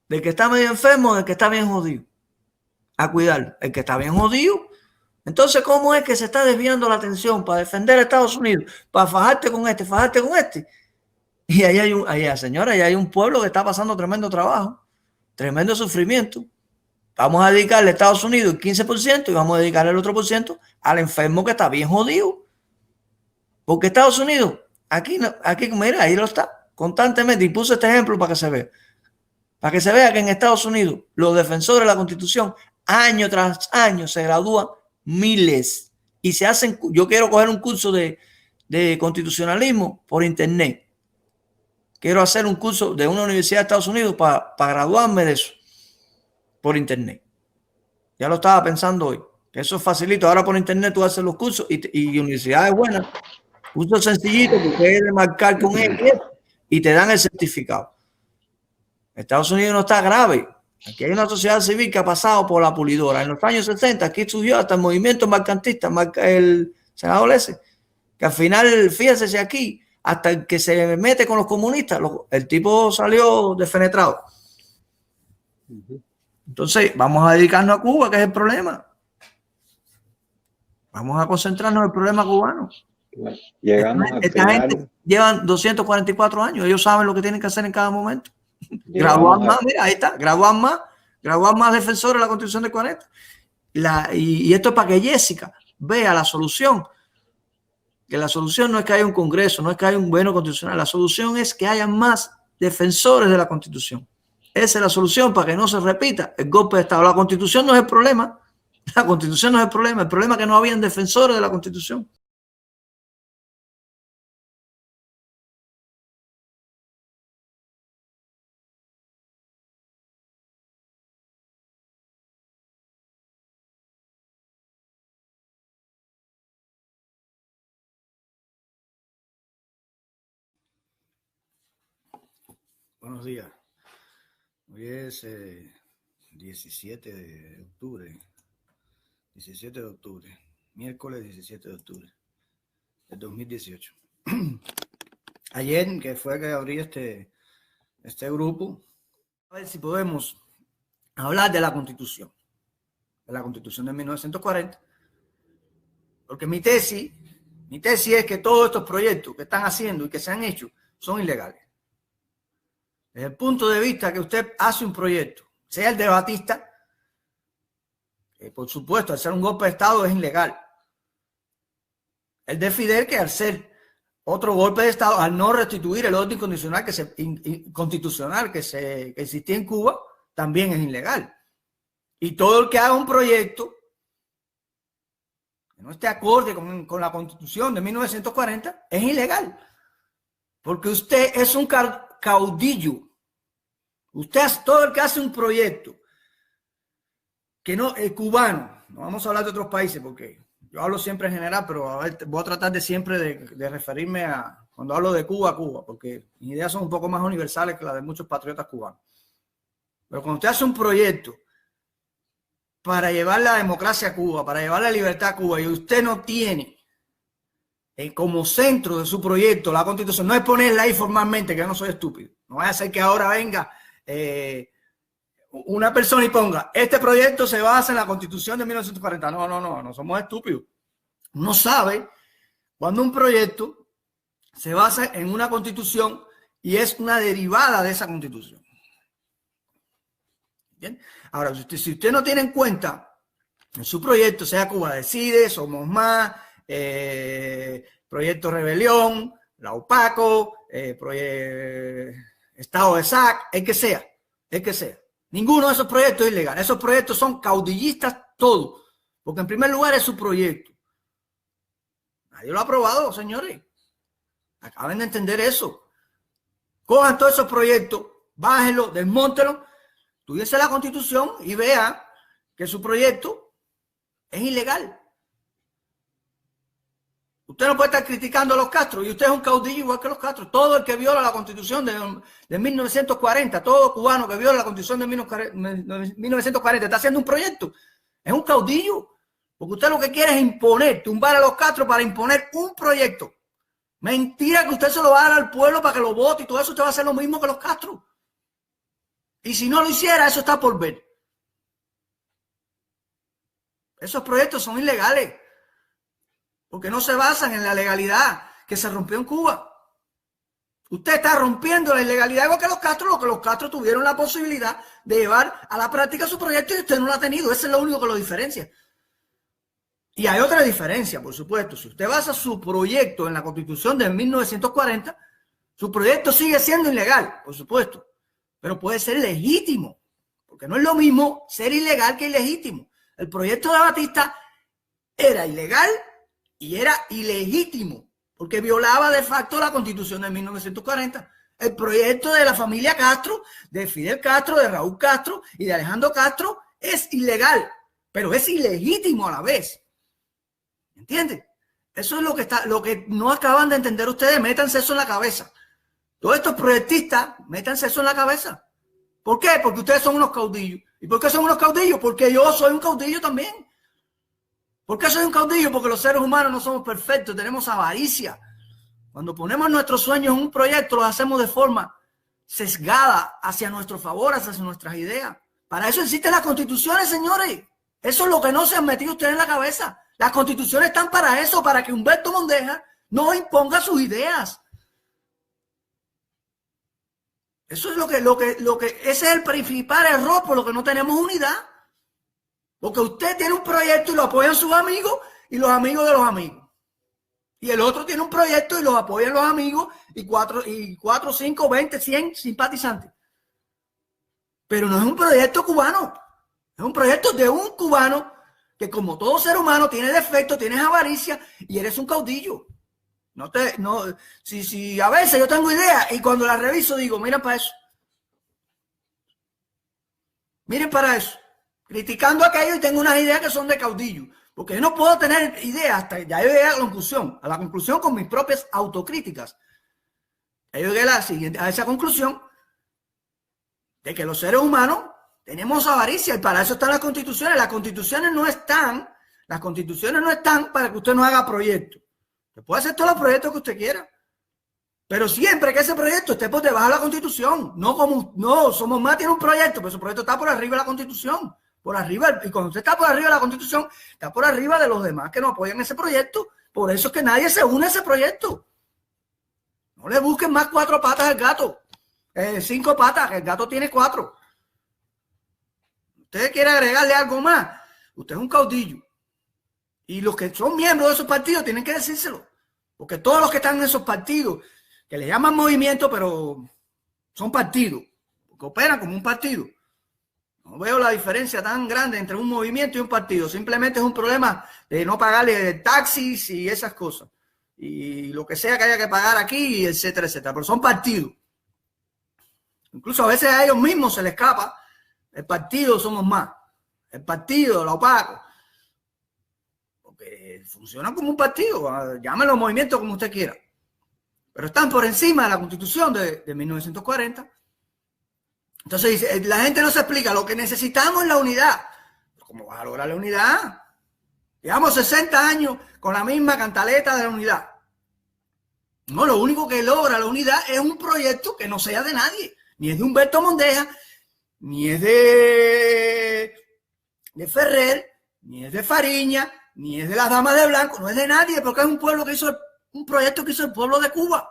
F: Del que está medio enfermo o del que está bien jodido. A cuidarlo. El que está bien jodido. Entonces, ¿cómo es que se está desviando la atención para defender a Estados Unidos? Para fajarte con este, fajarte con este. Y ahí hay señora, ahí hay un pueblo que está pasando tremendo trabajo, tremendo sufrimiento. Vamos a dedicarle a Estados Unidos el 15% y vamos a dedicarle el otro por ciento al enfermo que está bien jodido. Porque Estados Unidos, aquí, mira, ahí lo está, constantemente. Y puse este ejemplo para que se vea. Para que se vea que en Estados Unidos los defensores de la Constitución año tras año se gradúan miles y se hacen. Yo quiero coger un curso de constitucionalismo por internet. Quiero hacer un curso de una universidad de Estados Unidos para graduarme de eso por internet. Ya lo estaba pensando hoy. Eso es facilito. Ahora por internet tú haces los cursos y universidades buenas. Cursos sencillitos que puedes marcar con él y te dan el certificado. Estados Unidos no está grave. Aquí hay una sociedad civil que ha pasado por la pulidora. En los años 60 aquí surgió hasta el movimiento mercantista, el senador Lesse, que al final, fíjese si aquí, hasta el que se mete con los comunistas, el tipo salió defenetrado. Entonces, vamos a dedicarnos a Cuba, que es el problema. Vamos a concentrarnos en el problema cubano.
E: Llegamos
F: esta gente llevan 244 años. Ellos saben lo que tienen que hacer en cada momento. Graduar más, mira, ahí está. Graduar más defensores de la Constitución del 40. Y esto es para que Jessica vea la solución. Que la solución no es que haya un congreso, no es que haya un gobierno constitucional. La solución es que haya más defensores de la Constitución. Esa es la solución para que no se repita el golpe de Estado. La Constitución no es el problema. La Constitución no es el problema. El problema es que no habían defensores de la Constitución. Buenos días. Hoy es 17 de octubre. 17 de octubre. Miércoles 17 de octubre del 2018. Ayer, que fue que abrí este grupo, a ver si podemos hablar de la Constitución. De la Constitución de 1940. Porque mi tesis es que todos estos proyectos que están haciendo y que se han hecho son ilegales. desde el punto de vista que usted hace un proyecto, sea el de Batista, que por supuesto al ser un golpe de Estado es ilegal, el de Fidel, que al ser otro golpe de Estado, al no restituir el orden constitucional que existía en Cuba, también es ilegal. Y todo el que haga un proyecto que no esté acorde con la Constitución de 1940 es ilegal. Porque usted es un caudillo. Usted es todo el que hace un proyecto que no, el cubano, no vamos a hablar de otros países porque yo hablo siempre en general, pero a ver, voy a tratar de siempre de referirme a, cuando hablo de Cuba, porque mis ideas son un poco más universales que las de muchos patriotas cubanos. Pero cuando usted hace un proyecto para llevar la democracia a Cuba, para llevar la libertad a Cuba, y usted no tiene como centro de su proyecto la Constitución, no es ponerla ahí formalmente, que yo no soy estúpido. No vaya a ser que ahora venga una persona y ponga, este proyecto se basa en la Constitución de 1940. No somos estúpidos. Uno sabe cuando un proyecto se basa en una Constitución y es una derivada de esa Constitución. ¿Bien? Ahora, si usted no tiene en cuenta en su proyecto, sea Cuba Decide, Somos Más, Proyecto Rebelión, la UPACO, Estado de SAC, el que sea. Ninguno de esos proyectos es ilegal. Esos proyectos son caudillistas todos, porque en primer lugar es su proyecto. Nadie lo ha aprobado, señores. Acaben de entender eso. Cojan todos esos proyectos, bájenlo, desmóntenlo, estudiense la Constitución y vean que su proyecto es ilegal. Usted no puede estar criticando a los Castro y usted es un caudillo igual que los Castro. Todo el que viola la Constitución de 1940, todo cubano que viola la Constitución de 1940 está haciendo un proyecto. Es un caudillo. Porque usted lo que quiere es imponer, tumbar a los Castro para imponer un proyecto. Mentira que usted se lo va a dar al pueblo para que lo vote y todo eso. Usted va a hacer lo mismo que los Castro. Y si no lo hiciera, eso está por ver. Esos proyectos son ilegales. Porque no se basan en la legalidad que se rompió en Cuba. Usted está rompiendo la ilegalidad igual que los Castro, lo que los Castro tuvieron la posibilidad de llevar a la práctica su proyecto y usted no lo ha tenido. Eso es lo único que lo diferencia. Y hay otra diferencia, por supuesto. Si usted basa su proyecto en la Constitución de 1940, su proyecto sigue siendo ilegal, por supuesto. Pero puede ser legítimo. Porque no es lo mismo ser ilegal que ilegítimo. El proyecto de Batista era ilegal y era ilegítimo, porque violaba de facto la Constitución de 1940. El proyecto de la familia Castro, de Fidel Castro, de Raúl Castro y de Alejandro Castro es ilegal, pero es ilegítimo a la vez. ¿Entiendes? Eso es lo que no acaban de entender ustedes. Métanse eso en la cabeza. Todos estos proyectistas, métanse eso en la cabeza. ¿Por qué? Porque ustedes son unos caudillos. ¿Y por qué son unos caudillos? Porque yo soy un caudillo también. ¿Por qué soy un caudillo? Porque los seres humanos no somos perfectos, tenemos avaricia. Cuando ponemos nuestros sueños en un proyecto, los hacemos de forma sesgada hacia nuestro favor, hacia nuestras ideas. Para eso existen las constituciones, señores. Eso es lo que no se han metido ustedes en la cabeza. Las constituciones están para eso, para que Humberto Mondeja no imponga sus ideas. Eso es ese es el principal error por lo que no tenemos unidad. Porque usted tiene un proyecto y lo apoyan sus amigos y los amigos de los amigos. Y el otro tiene un proyecto y los apoyan los amigos y 4, 5, 20, 100 simpatizantes. Pero no es un proyecto cubano. Es un proyecto de un cubano que, como todo ser humano, tiene defectos, tienes avaricia y eres un caudillo. Si a veces yo tengo ideas y cuando las reviso digo, miren para eso. Miren para eso. Criticando aquello y tengo unas ideas que son de caudillo. Porque yo no puedo tener ideas hasta ya llegué a la conclusión con mis propias autocríticas. Yo llegué a esa conclusión de que los seres humanos tenemos avaricia y para eso están las constituciones. Las constituciones no están para que usted no haga proyectos. Usted puede hacer todos los proyectos que usted quiera. Pero siempre que ese proyecto esté por debajo de la Constitución. No, Somos Más tiene un proyecto, pero ese proyecto está por arriba de la Constitución. Por arriba, y cuando usted está por arriba de la Constitución, está por arriba de los demás que no apoyan ese proyecto. Por eso es que nadie se une a ese proyecto. No le busquen más 4 patas al gato. 5 patas, que el gato tiene 4. Usted quiere agregarle algo más, usted es un caudillo. Y los que son miembros de esos partidos tienen que decírselo. Porque todos los que están en esos partidos, que le llaman movimiento, pero son partidos, que operan como un partido. No veo la diferencia tan grande entre un movimiento y un partido. Simplemente es un problema de no pagarle taxis y esas cosas. Y lo que sea que haya que pagar aquí, etcétera, etcétera. Pero son partidos. Incluso a veces a ellos mismos se les escapa. El partido somos más. El partido, lo opaco. Porque funcionan como un partido. Llámenlo movimiento como usted quiera. Pero están por encima de la Constitución de 1940. Entonces la gente no se explica. Lo que necesitamos es la unidad. ¿Cómo vas a lograr la unidad? Llevamos 60 años con la misma cantaleta de la unidad. No, lo único que logra la unidad es un proyecto que no sea de nadie. Ni es de Humberto Mondeja, ni es de Ferrer, ni es de Fariña, ni es de las Damas de Blanco. No es de nadie, porque es un pueblo que hizo un proyecto que hizo el pueblo de Cuba.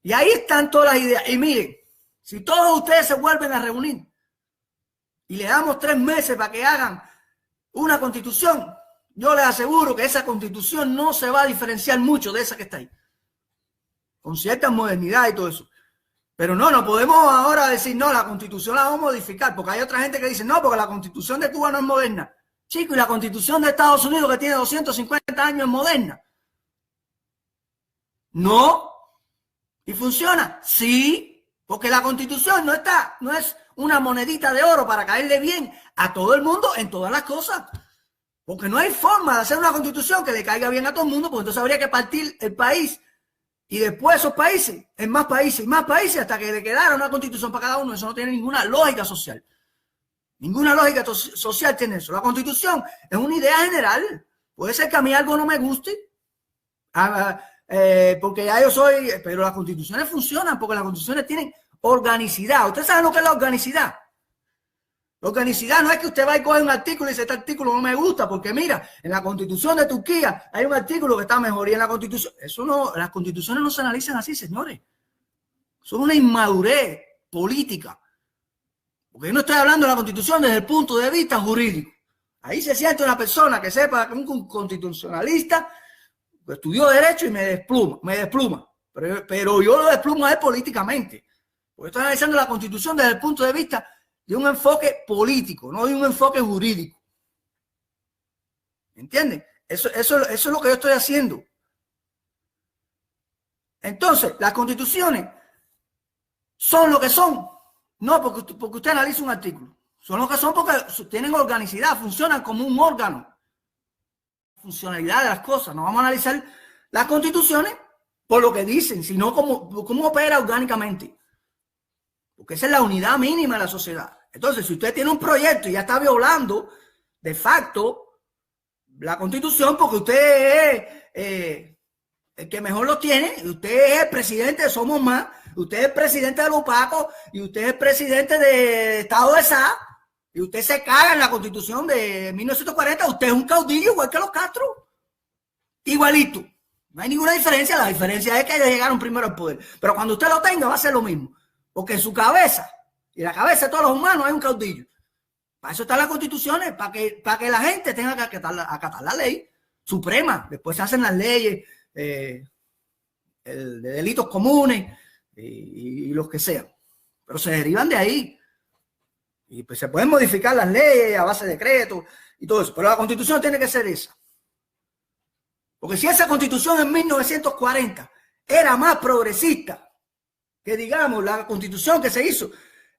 F: Y ahí están todas las ideas. Y miren, si todos ustedes se vuelven a reunir y le damos 3 meses para que hagan una constitución, yo les aseguro que esa constitución no se va a diferenciar mucho de esa que está ahí. Con cierta modernidad y todo eso. Pero no podemos ahora decir, no, la constitución la vamos a modificar, porque hay otra gente que dice, no, porque la constitución de Cuba no es moderna. Chico, y la constitución de Estados Unidos, que tiene 250 años, es moderna. No. ¿Y funciona? Sí, porque la constitución no es una monedita de oro para caerle bien a todo el mundo en todas las cosas. Porque no hay forma de hacer una constitución que le caiga bien a todo el mundo, porque entonces habría que partir el país y después esos países, en más países y más países, hasta que le quedara una constitución para cada uno. Eso no tiene ninguna lógica social. Ninguna lógica social tiene eso. La constitución es una idea general. Puede ser que a mí algo no me guste, porque ya yo soy, pero las constituciones funcionan porque las constituciones tienen organicidad. ¿Ustedes saben lo que es la organicidad? La organicidad no es que usted va y coge un artículo y dice, este artículo no me gusta, porque mira, en la Constitución de Turquía hay un artículo que está mejor, y en la Constitución, eso no, las constituciones no se analizan así, señores. Son una inmadurez política. Porque yo no estoy hablando de la Constitución desde el punto de vista jurídico. Ahí se siente una persona que sepa que un constitucionalista estudió Derecho y me despluma. Pero yo lo desplumo a él políticamente. Porque estoy analizando la Constitución desde el punto de vista de un enfoque político, no de un enfoque jurídico. ¿Entienden? Eso es lo que yo estoy haciendo. Entonces, las constituciones son lo que son, no porque usted analiza un artículo. Son lo que son porque tienen organicidad, funcionan como un órgano. Funcionalidad de las cosas. No vamos a analizar las constituciones por lo que dicen, sino cómo opera orgánicamente. Porque esa es la unidad mínima de la sociedad. Entonces, si usted tiene un proyecto y ya está violando de facto la Constitución, porque usted es el que mejor lo tiene, usted es el presidente de Somos Más, usted es el presidente de los Pacos, y usted es el presidente de Estado de SA, y usted se caga en la Constitución de 1940, usted es un caudillo igual que los Castro. Igualito. No hay ninguna diferencia. La diferencia es que ellos llegaron primero al poder. Pero cuando usted lo tenga va a ser lo mismo. Porque en su cabeza y la cabeza de todos los humanos hay un caudillo. Para eso están las constituciones, para que la gente tenga que acatar la ley suprema. Después se hacen las leyes de delitos comunes y los que sean. Pero se derivan de ahí. Y pues se pueden modificar las leyes a base de decretos y todo eso. Pero la constitución tiene que ser esa. Porque si esa constitución en 1940 era más progresista que, digamos, la constitución que se hizo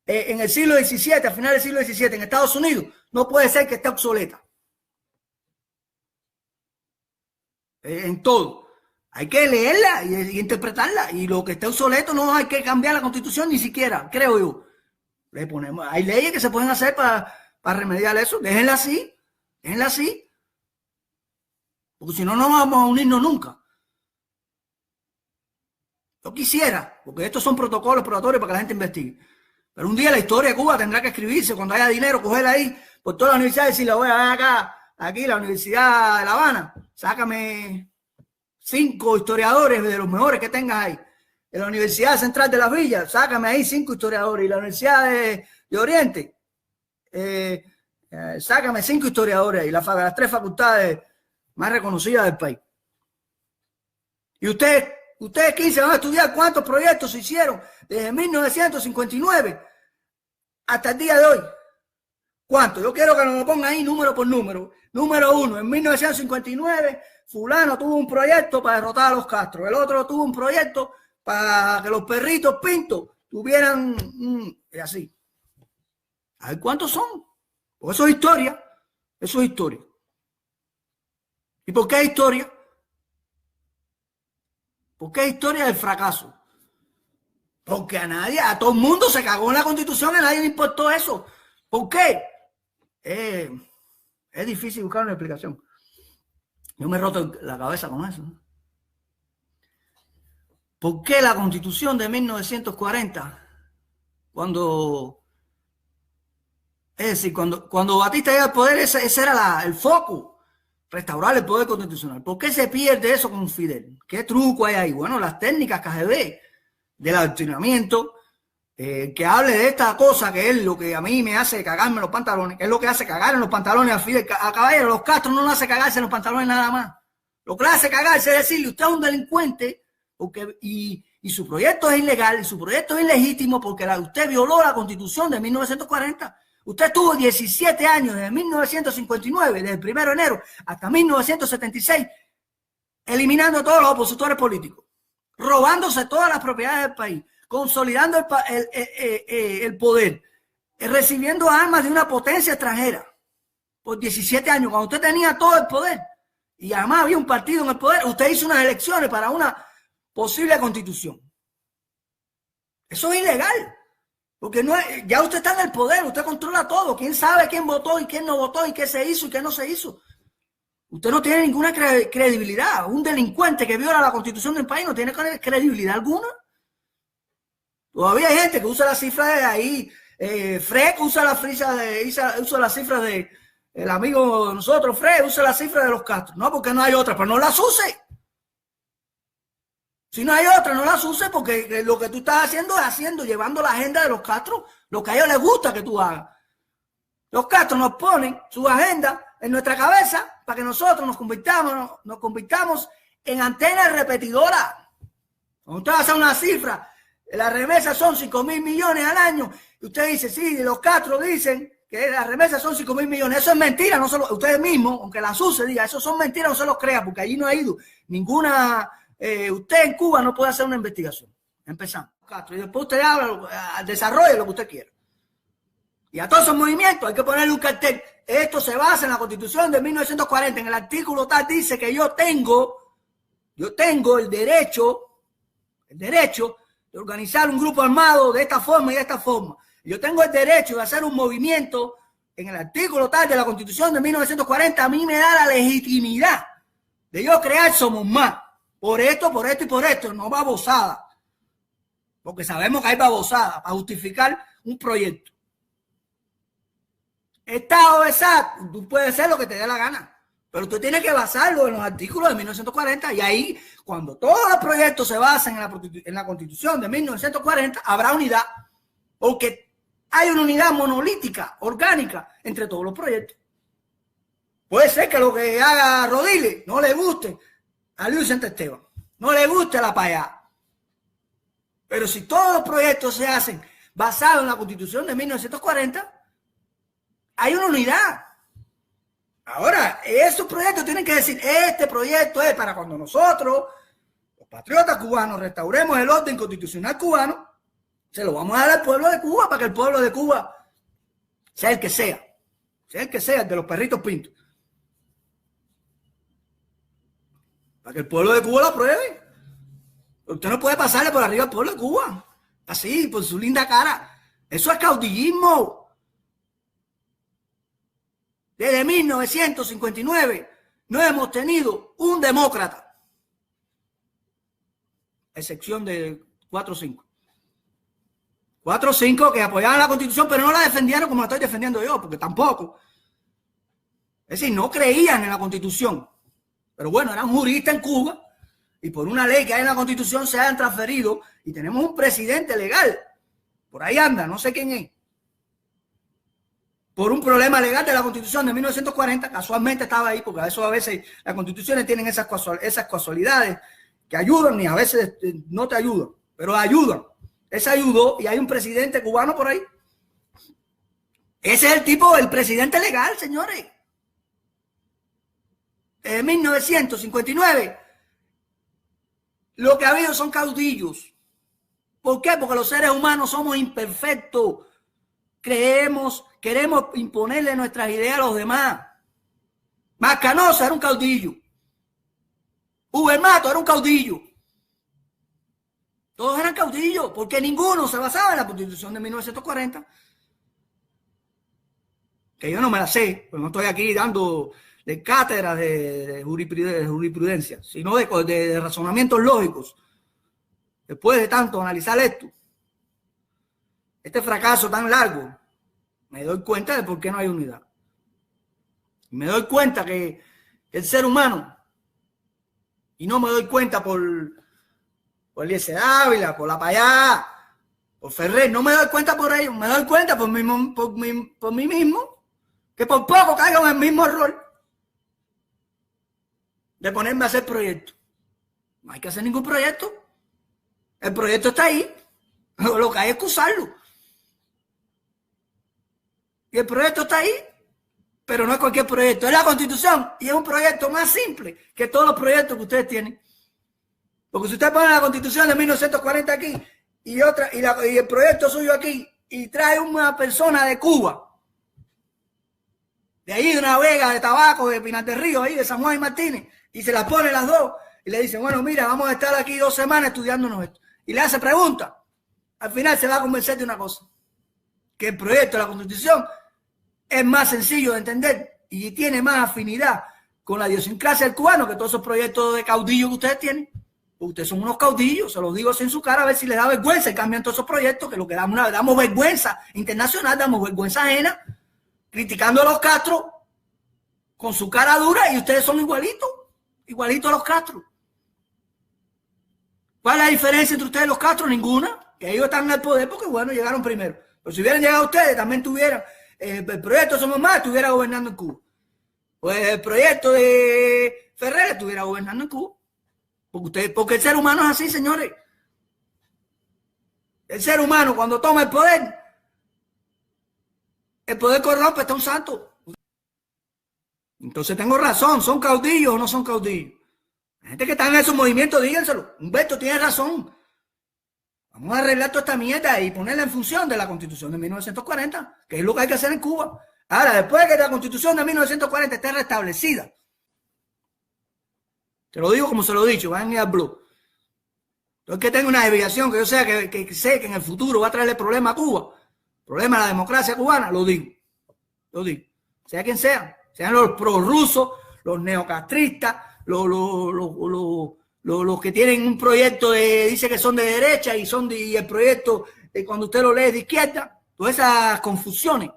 F: en el siglo XVII, a finales del siglo XVII en Estados Unidos, no puede ser que esté obsoleta. En todo. Hay que leerla y interpretarla. Y lo que esté obsoleto no hay que cambiar la constitución ni siquiera, creo yo. Le ponemos, hay leyes que se pueden hacer para remediar eso. Déjenla así. Déjenla así. Porque si no, no vamos a unirnos nunca. Yo quisiera, porque estos son protocolos probatorios para que la gente investigue. Pero un día la historia de Cuba tendrá que escribirse, cuando haya dinero, cogerla ahí por todas las universidades y decirle, voy a ver acá, aquí la Universidad de La Habana, sácame 5 historiadores de los mejores que tengas ahí. En la Universidad Central de las Villas, sácame ahí 5 historiadores. Y la Universidad de Oriente, sácame 5 historiadores ahí, las 3 facultades más reconocidas del país. Y ustedes 15 van a estudiar cuántos proyectos se hicieron desde 1959 hasta el día de hoy. ¿Cuánto? Yo quiero que nos lo pongan ahí número por número. Número 1, en 1959, fulano tuvo un proyecto para derrotar a los Castro. El otro tuvo un proyecto para que los perritos pintos tuvieran... y así. A ver cuántos son. Pues eso es historia. Eso es historia. ¿Y por qué es historia? Porque es historia del fracaso. Porque a todo el mundo se cagó en la Constitución, a nadie le importó eso. ¿Por qué? Es difícil buscar una explicación. Yo me he roto la cabeza con eso. ¿Por qué la Constitución de 1940, cuando Batista llega al poder, ese era el foco, restaurar el poder constitucional? ¿Por qué se pierde eso con Fidel? ¿Qué truco hay ahí? Bueno, las técnicas KGB del adoctrinamiento, que hable de esta cosa que es lo que a mí me hace cagarme los pantalones, que es lo que hace cagar en los pantalones a Fidel. A Caballero, los Castro no lo hace cagarse en los pantalones nada más. Lo que le hace cagarse es decirle, usted es un delincuente y su proyecto es ilegal, y su proyecto es ilegítimo porque usted violó la Constitución de 1940. Usted tuvo 17 años, desde 1959, desde el 1 de enero hasta 1976, eliminando a todos los opositores políticos, robándose todas las propiedades del país, consolidando el poder, recibiendo armas de una potencia extranjera por 17 años, cuando usted tenía todo el poder y además había un partido en el poder. Usted hizo unas elecciones para una posible constitución. Eso es ilegal, porque ya usted está en el poder, usted controla todo. ¿Quién sabe quién votó y quién no votó y qué se hizo y qué no se hizo? Usted no tiene ninguna credibilidad. Un delincuente que viola la Constitución del país no tiene credibilidad alguna. Todavía hay gente que usa la cifra de ahí. Fred usa la cifra de el amigo de nosotros, Fred usa la cifra de los Castro. No, porque no hay otra, pero no las use. Si no hay otra, no las use, porque lo que tú estás haciendo es llevando la agenda de los Castro, lo que a ellos les gusta que tú hagas. Los Castro nos ponen su agenda en nuestra cabeza para que nosotros nos convirtamos en antenas repetidoras. Cuando usted hace una cifra, las remesas son 5.000 millones al año, y usted dice, sí, los Castro dicen que las remesas son 5.000 millones. Eso es mentira, no solo ustedes mismos, aunque las use, diga, eso son mentiras, no se los crea, porque allí no ha ido ninguna... usted en Cuba no puede hacer una investigación. Empezamos. Y después usted habla, desarrolle lo que usted quiera. Y a todos esos movimientos hay que ponerle un cartel. Esto se basa en la Constitución de 1940. En el artículo tal dice que yo tengo el derecho de organizar un grupo armado de esta forma y de esta forma. Yo tengo el derecho de hacer un movimiento en el artículo tal de la Constitución de 1940. A mí me da la legitimidad de yo crear Somos Más. Por esto y por esto. No babosada. Porque sabemos que hay babosada para justificar un proyecto. Estado exacto. Tú puedes hacer lo que te dé la gana. Pero tú tienes que basarlo en los artículos de 1940. Y ahí, cuando todos los proyectos se basen en la Constitución de 1940, habrá unidad. Porque hay una unidad monolítica, orgánica, entre todos los proyectos. Puede ser que lo que haga Rodríguez no le guste a Luis Vicente Esteban, no le guste la payá. Pero si todos los proyectos se hacen basados en la Constitución de 1940, hay una unidad. Ahora, esos proyectos tienen que decir, este proyecto es para cuando nosotros, los patriotas cubanos, restauremos el orden constitucional cubano, se lo vamos a dar al pueblo de Cuba para que el pueblo de Cuba sea el que sea, el de los perritos pintos. Para que el pueblo de Cuba lo apruebe. Usted no puede pasarle por arriba al pueblo de Cuba, así, por su linda cara. Eso es caudillismo. Desde 1959 no hemos tenido un demócrata, a excepción de 4 o 5. 4 o 5 que apoyaban la Constitución, pero no la defendieron como la estoy defendiendo yo, porque tampoco. Es decir, no creían en la Constitución. Pero bueno, eran juristas en Cuba y por una ley que hay en la Constitución se hayan transferido y tenemos un presidente legal. Por ahí anda, no sé quién es. Por un problema legal de la Constitución de 1940, casualmente estaba ahí, porque eso a veces las constituciones tienen esas casualidades que ayudan y a veces no te ayudan, pero ayudan. Ese ayudó y hay un presidente cubano por ahí. Ese es el tipo, el presidente legal, señores. En 1959, lo que ha habido son caudillos. ¿Por qué? Porque los seres humanos somos imperfectos. Queremos imponerle nuestras ideas a los demás. Mascanosa era un caudillo. Ubermato era un caudillo. Todos eran caudillos, porque ninguno se basaba en la Constitución de 1940. Que yo no me la sé, pues no estoy aquí dando de cátedra de jurisprudencia, sino de razonamientos lógicos. Después de tanto analizar esto, este fracaso tan largo, me doy cuenta de por qué no hay unidad. Me doy cuenta que el ser humano, y no me doy cuenta por Eliezer Ávila, por La Payá, por Ferrer, no me doy cuenta por ellos, me doy cuenta por mí mismo, que por poco caigo en el mismo error de ponerme a hacer proyectos. No hay que hacer ningún proyecto. El proyecto está ahí. Lo que hay es que usarlo. Y el proyecto está ahí, pero no es cualquier proyecto. Es la Constitución y es un proyecto más simple que todos los proyectos que ustedes tienen. Porque si usted pone la Constitución de 1940 aquí y el proyecto suyo aquí y trae una persona de Cuba, de ahí de una Vega, de Tabaco, de Pinar del Río, ahí de San Juan y Martínez, y se las pone las dos y le dice, bueno, mira, vamos a estar aquí 2 semanas estudiándonos esto. Y le hace preguntas. Al final se va a convencer de una cosa, que el proyecto de la Constitución es más sencillo de entender y tiene más afinidad con la idiosincrasia del cubano que todos esos proyectos de caudillo que ustedes tienen. Ustedes son unos caudillos, se los digo así en su cara, a ver si les da vergüenza y cambian todos esos proyectos, que lo que damos vergüenza internacional, damos vergüenza ajena, criticando a los Castro con su cara dura, y ustedes son igualitos a los Castro. ¿Cuál es la diferencia entre ustedes y los Castro? Ninguna, que ellos están en el poder porque, bueno, llegaron primero. Pero si hubieran llegado ustedes, también tuvieran, el proyecto Somos Más estuviera gobernando en Cuba. Pues el proyecto de Ferrer estuviera gobernando en Cuba. Porque el ser humano es así, señores. El ser humano, cuando toma el poder corrompe, está un santo. Entonces tengo razón, ¿son caudillos o no son caudillos? La gente que está en esos movimientos, díganselo. Humberto tiene razón. Vamos a arreglar toda esta mierda y ponerla en función de la Constitución de 1940, que es lo que hay que hacer en Cuba. Ahora, después de que la Constitución de 1940 esté restablecida, te lo digo como se lo he dicho, van a ir al blog. Entonces, que tenga una desviación que yo sé que sé que en el futuro va a traerle problema a Cuba, problema a la democracia cubana, lo digo. Sea quien sea, sean los prorrusos, los neocastristas, los que tienen un proyecto dice que son de derecha y el proyecto, cuando usted lo lee, es de izquierda. Todas esas confusiones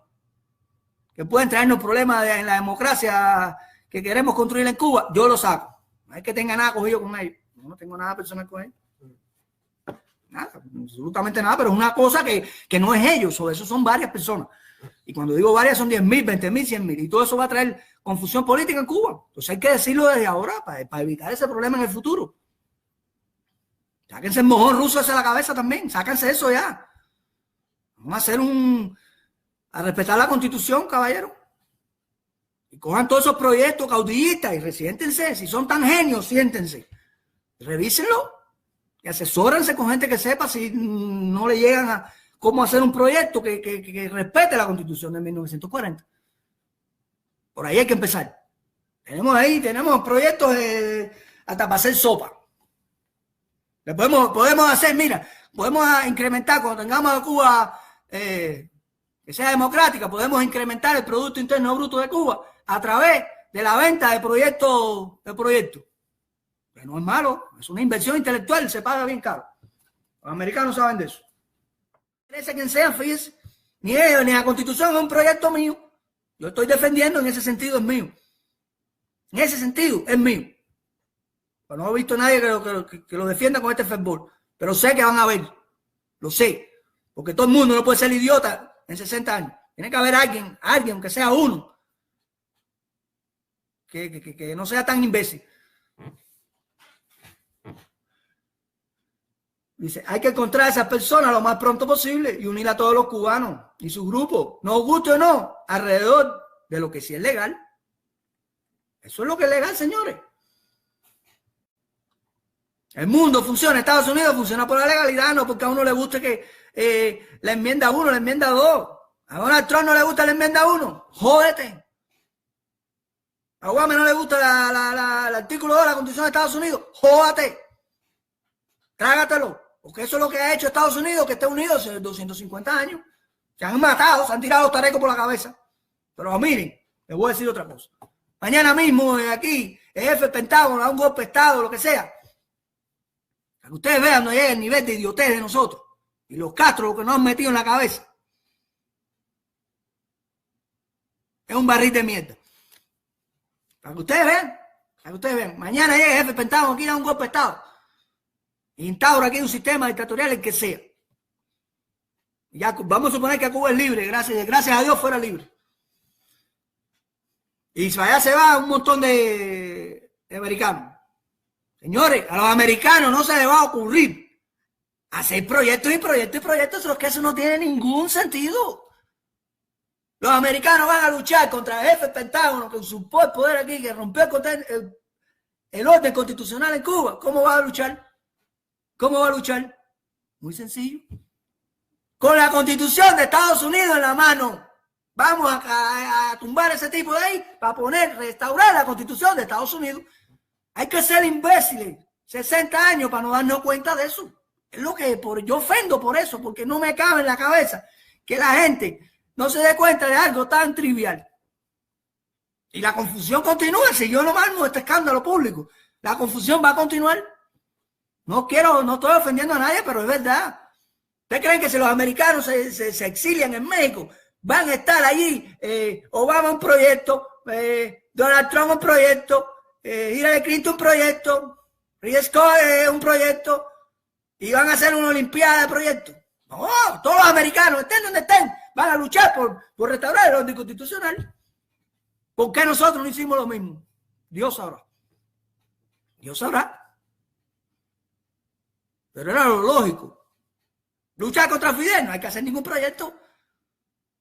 F: que pueden traernos problemas en la democracia que queremos construir en Cuba, yo lo saco. No es que tenga nada cogido con ellos. No tengo nada personal con ellos. Nada, absolutamente nada, pero es una cosa que no es ellos, sobre eso son varias personas. Y cuando digo varias son 10.000, 20.000, 100.000. Y todo eso va a traer confusión política en Cuba. Entonces hay que decirlo desde ahora para evitar ese problema en el futuro. Sáquense el mojón ruso hacia la cabeza también. Sáquense eso ya. Vamos a hacer a respetar la Constitución, caballero. Y cojan todos esos proyectos caudillistas y resiéntense. Si son tan genios, siéntense. Revísenlo y asesórense con gente que sepa si no le llegan a cómo hacer un proyecto que respete la Constitución de 1940. Por ahí hay que empezar. Tenemos proyectos hasta para hacer sopa. Le podemos hacer, mira, podemos incrementar cuando tengamos a Cuba que sea democrática, podemos incrementar el Producto Interno Bruto de Cuba a través de la venta de proyectos. Que no es malo, es una inversión intelectual, se paga bien caro. Los americanos saben de eso. Interesa quien sea, fíjese, ni ellos ni la Constitución es un proyecto mío. Yo estoy defendiendo, en ese sentido es mío. En ese sentido es mío. Pero no he visto a nadie que lo defienda con este fervor. Pero sé que van a haber. Lo sé. Porque todo el mundo no puede ser idiota en 60 años. Tiene que haber alguien, aunque sea uno, que no sea tan imbécil. Dice, hay que encontrar a esas personas lo más pronto posible y unir a todos los cubanos y sus grupos, nos guste o no, alrededor de lo que sí es legal. Eso es lo que es legal, señores. El mundo funciona, Estados Unidos funciona por la legalidad, no porque a uno le guste que la enmienda 1, la enmienda 2. A Donald Trump no le gusta la enmienda 1, jódete. A Obama no le gusta el artículo 2 de la Constitución de Estados Unidos, jódate. Trágatelo. Porque eso es lo que ha hecho Estados Unidos, que está unido hace 250 años. Se han matado, se han tirado los tarecos por la cabeza. Pero miren, les voy a decir otra cosa. Mañana mismo aquí, el jefe del Pentágono, da un golpe de Estado, lo que sea. Para que ustedes vean donde llega el nivel de idiotez de nosotros. Y los Castro, lo que nos han metido en la cabeza. Es un barril de mierda. Para que ustedes vean. Mañana llega el jefe del Pentágono, aquí da un golpe de Estado. Instaura aquí un sistema dictatorial, el que sea. Ya vamos a suponer que Cuba es libre, gracias a Dios fuera libre. Y allá se va un montón de americanos. Señores, a los americanos no se les va a ocurrir hacer proyectos y proyectos, que eso no tiene ningún sentido. Los americanos van a luchar contra el jefe del Pentágono, que usurpó el poder aquí, que rompió el orden constitucional en Cuba. ¿Cómo va a luchar? Muy sencillo. Con la Constitución de Estados Unidos en la mano. Vamos a tumbar ese tipo de ahí para restaurar la Constitución de Estados Unidos. Hay que ser imbéciles. 60 años para no darnos cuenta de eso. Es lo que yo ofendo por eso, porque no me cabe en la cabeza que la gente no se dé cuenta de algo tan trivial. Y la confusión continúa. Si yo no armo este escándalo público, la confusión va a continuar. No estoy ofendiendo a nadie, pero es verdad. ¿Ustedes creen que si los americanos se exilian en México, van a estar allí, Obama un proyecto, Donald Trump un proyecto, Hillary Clinton un proyecto, Rick Scott un proyecto, y van a hacer una olimpiada de proyectos? No, todos los americanos, estén donde estén, van a luchar por restaurar el orden constitucional. ¿Por qué nosotros no hicimos lo mismo? Dios sabrá. Pero era lo lógico. Luchar contra Fidel, no hay que hacer ningún proyecto.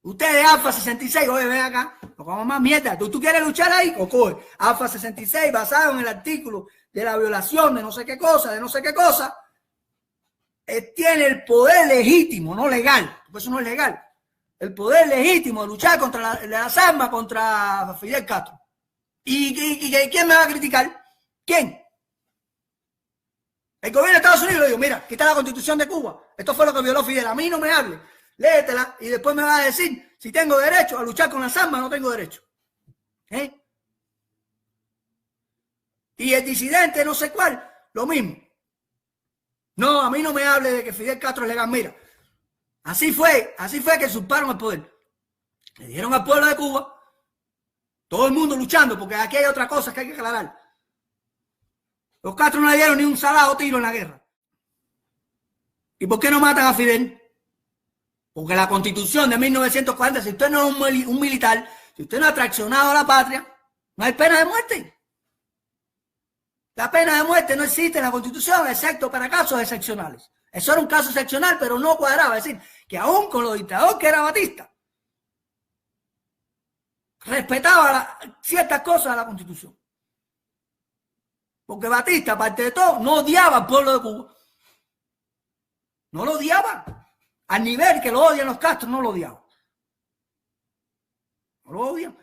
F: Ustedes, Alfa 66, oye, ven acá, no como más mierda. ¿Tú quieres luchar ahí? O coge. Alfa 66, basado en el artículo de la violación de no sé qué cosa, tiene el poder legítimo, no legal, porque eso no es legal. El poder legítimo de luchar contra las armas contra Fidel Castro. ¿Y quién me va a criticar? ¿Quién? El gobierno de Estados Unidos le digo, mira, quita la Constitución de Cuba. Esto fue lo que violó Fidel. A mí no me hable. Léetela y después me va a decir si tengo derecho a luchar con las armas o no tengo derecho. Y el disidente, no sé cuál, lo mismo. No, a mí no me hable de que Fidel Castro es legal. Mira, así fue que usurparon el poder. Le dieron al pueblo de Cuba, todo el mundo luchando, porque aquí hay otra cosa que hay que aclarar. Los Castro no le dieron ni un salado tiro en la guerra. ¿Y por qué no matan a Fidel? Porque la Constitución de 1940, si usted no es un militar, si usted no ha traicionado a la patria, no hay pena de muerte. La pena de muerte no existe en la Constitución, excepto para casos excepcionales. Eso era un caso excepcional, pero no cuadraba. Es decir, que aún con los dictadores que era Batista, respetaba ciertas cosas de la Constitución. Porque Batista, aparte de todo, no odiaba al pueblo de Cuba. No lo odiaba. Al nivel que lo odian los Castro, no lo odiaba. No lo odian.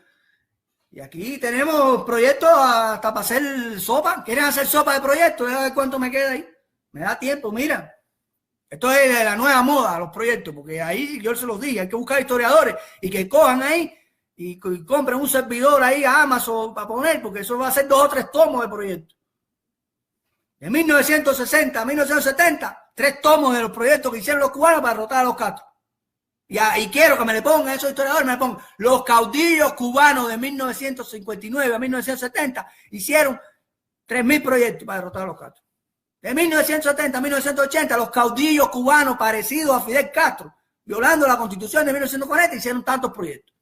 F: Y aquí tenemos proyectos hasta para hacer sopa. ¿Quieren hacer sopa de proyectos? Déjame ver cuánto me queda ahí. Me da tiempo, mira. Esto es de la nueva moda, los proyectos, porque ahí yo se los dije, hay que buscar historiadores y que cojan ahí y compren un servidor ahí a Amazon para poner, porque eso va a ser 2 o 3 tomos de proyectos. De 1960 a 1970, 3 tomos de los proyectos que hicieron los cubanos para derrotar a los Castro. Y quiero que me le pongan, esos historiadores me le pongan, los caudillos cubanos de 1959 a 1970 hicieron 3.000 proyectos para derrotar a los Castro. De 1970 a 1980, los caudillos cubanos parecidos a Fidel Castro, violando la Constitución de 1940, hicieron tantos proyectos.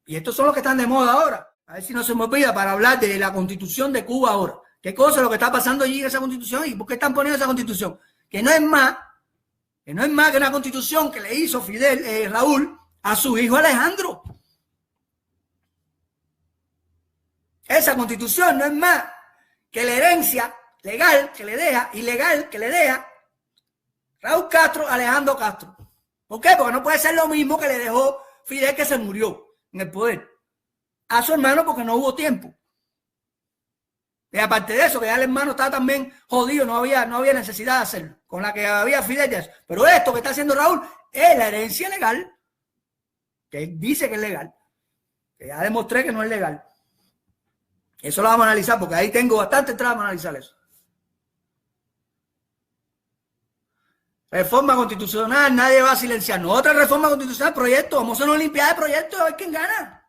F: Y estos son los que están de moda ahora. A ver si no se me olvida para hablar de la Constitución de Cuba ahora. ¿Qué cosa es lo que está pasando allí en esa Constitución? ¿Y por qué están poniendo esa Constitución? Que no es más que una Constitución que le hizo Raúl a su hijo Alejandro. Esa Constitución no es más que la herencia legal que le deja, ilegal que le deja Raúl Castro a Alejandro Castro. ¿Por qué? Porque no puede ser lo mismo que le dejó Fidel, que se murió en el poder, a su hermano, porque no hubo tiempo. Y aparte de eso, que ya el hermano estaba también jodido, no había necesidad de hacerlo, con la que había Fidel de eso. Pero esto que está haciendo Raúl es la herencia legal, que él dice que es legal, que ya demostré que no es legal. Eso lo vamos a analizar, porque ahí tengo bastante entrada para analizar eso. Reforma constitucional, nadie va a silenciar. No, otra reforma constitucional, proyecto, vamos a hacer una olimpiada de proyectos, a ver quién gana.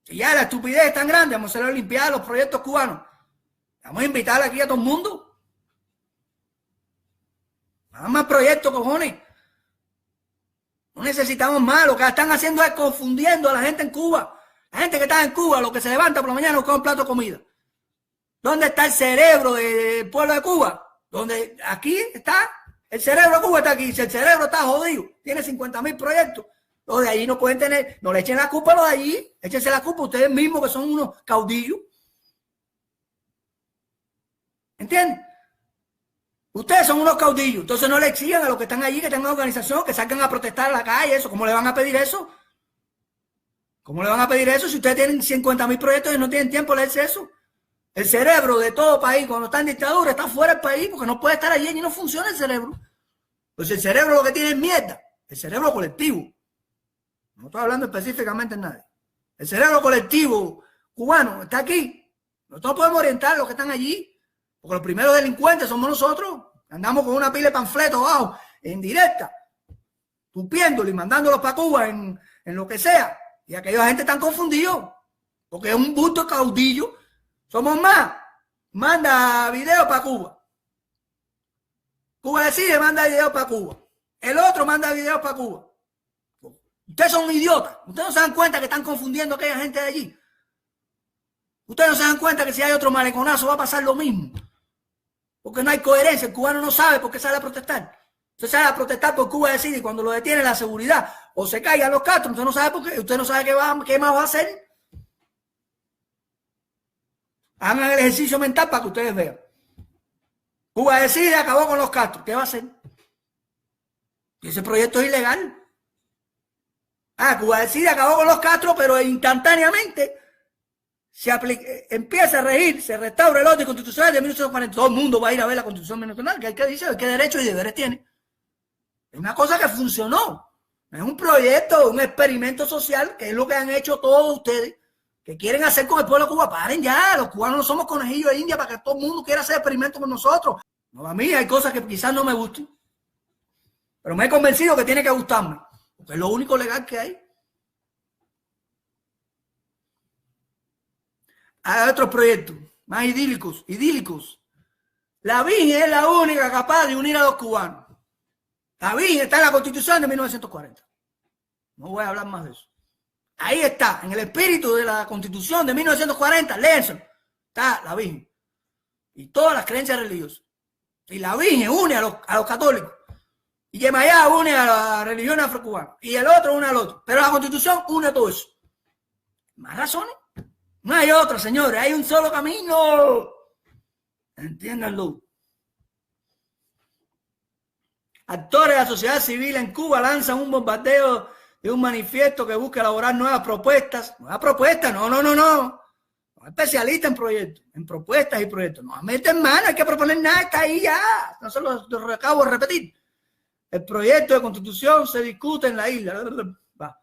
F: Si ya la estupidez es tan grande, vamos a hacer la olimpiada de los proyectos cubanos. Vamos a invitar aquí a todo el mundo. Nada más proyectos, cojones. No necesitamos más. Lo que están haciendo es confundiendo a la gente en Cuba. La gente que está en Cuba, lo que se levanta por la mañana, busca un plato de comida. ¿Dónde está el cerebro del pueblo de Cuba? Donde aquí está, el cerebro de Cuba está aquí. Si el cerebro está jodido, tiene 50.000 proyectos, los de allí no pueden tener, no le echen la culpa a los de allí, échense la culpa a ustedes mismos, que son unos caudillos. ¿Entienden? Ustedes son unos caudillos, entonces no le exigan a los que están allí, que tengan organización, que salgan a protestar a la calle, eso. ¿Cómo le van a pedir eso? ¿Cómo le van a pedir eso si ustedes tienen 50.000 proyectos y no tienen tiempo de leerse eso? El cerebro de todo país, cuando está en dictadura, está fuera del país, porque no puede estar allí y no funciona el cerebro. Pues el cerebro lo que tiene es mierda, el cerebro colectivo. No estoy hablando específicamente en nadie. El cerebro colectivo cubano está aquí. Nosotros podemos orientar a los que están allí, porque los primeros delincuentes somos nosotros. Andamos con una pila de panfletos abajo, en directa, tupiéndolo y mandándolos para Cuba en lo que sea. Y aquella gente están confundidos, porque es un busto caudillo. Somos más. Manda video para Cuba. Cuba decide, manda video para Cuba. El otro manda video para Cuba. Ustedes son idiotas. Ustedes no se dan cuenta que están confundiendo a aquella gente de allí. Ustedes no se dan cuenta que si hay otro maleconazo va a pasar lo mismo. Porque no hay coherencia. El cubano no sabe por qué sale a protestar. Usted sale a protestar por Cuba decide, y cuando lo detiene la seguridad o se caigan los Castro, usted no sabe por qué. Usted no sabe qué más va a hacer. Hagan el ejercicio mental para que ustedes vean. Cuba decide, acabó con los Castro. ¿Qué va a hacer? Y ese proyecto es ilegal. Cuba decide, acabó con los Castro, pero instantáneamente empieza a regir, se restaura el orden constitucional de 1940. Todo el mundo va a ir a ver la Constitución venezolana, que dice qué derechos y deberes tiene. Es una cosa que funcionó. Es un proyecto, un experimento social, que es lo que han hecho todos ustedes, que quieren hacer con el pueblo de Cuba. Paren ya, los cubanos no somos conejillos de India para que todo el mundo quiera hacer experimentos con nosotros. No, a mí hay cosas que quizás no me gusten, pero me he convencido que tiene que gustarme, porque es lo único legal que hay. Hay otros proyectos más idílicos. La Virgen es la única capaz de unir a los cubanos. La Virgen está en la Constitución de 1940. No voy a hablar más de eso. Ahí está, en el espíritu de la Constitución de 1940, léense, está la Virgen y todas las creencias religiosas. Y la Virgen une a los católicos, y Yemayá une a la religión afrocubana, y el otro une al otro. Pero la Constitución une a todo eso. ¿Más razones? No hay otra, señores, hay un solo camino. Entiéndanlo. Actores de la sociedad civil en Cuba lanzan un bombardeo de un manifiesto que busca elaborar nuevas propuestas. Nuevas propuestas, no. Especialistas en proyectos, en propuestas y proyectos. No meten mano, hay que proponer nada, está ahí ya. No se lo acabo de repetir. El proyecto de constitución se discute en la isla. Va.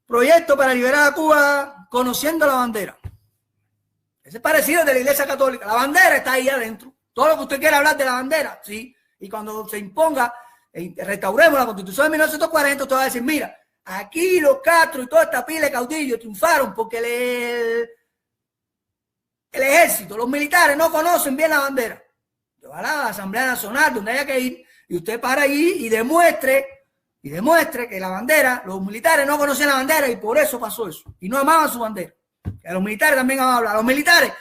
F: Proyecto para liberar a Cuba conociendo la bandera. Ese es parecido de la Iglesia Católica. La bandera está ahí adentro. Todo lo que usted quiera hablar de la bandera, sí. Y cuando se imponga, restauremos la Constitución de 1940, usted va a decir, mira, aquí los Castro y toda esta pila de caudillos triunfaron porque el ejército, los militares no conocen bien la bandera. Va a la Asamblea Nacional, donde haya que ir, y usted para allí y demuestre que la bandera, los militares no conocían la bandera y por eso pasó eso. Y no amaban su bandera. Que a los militares también van a hablar. A los militares,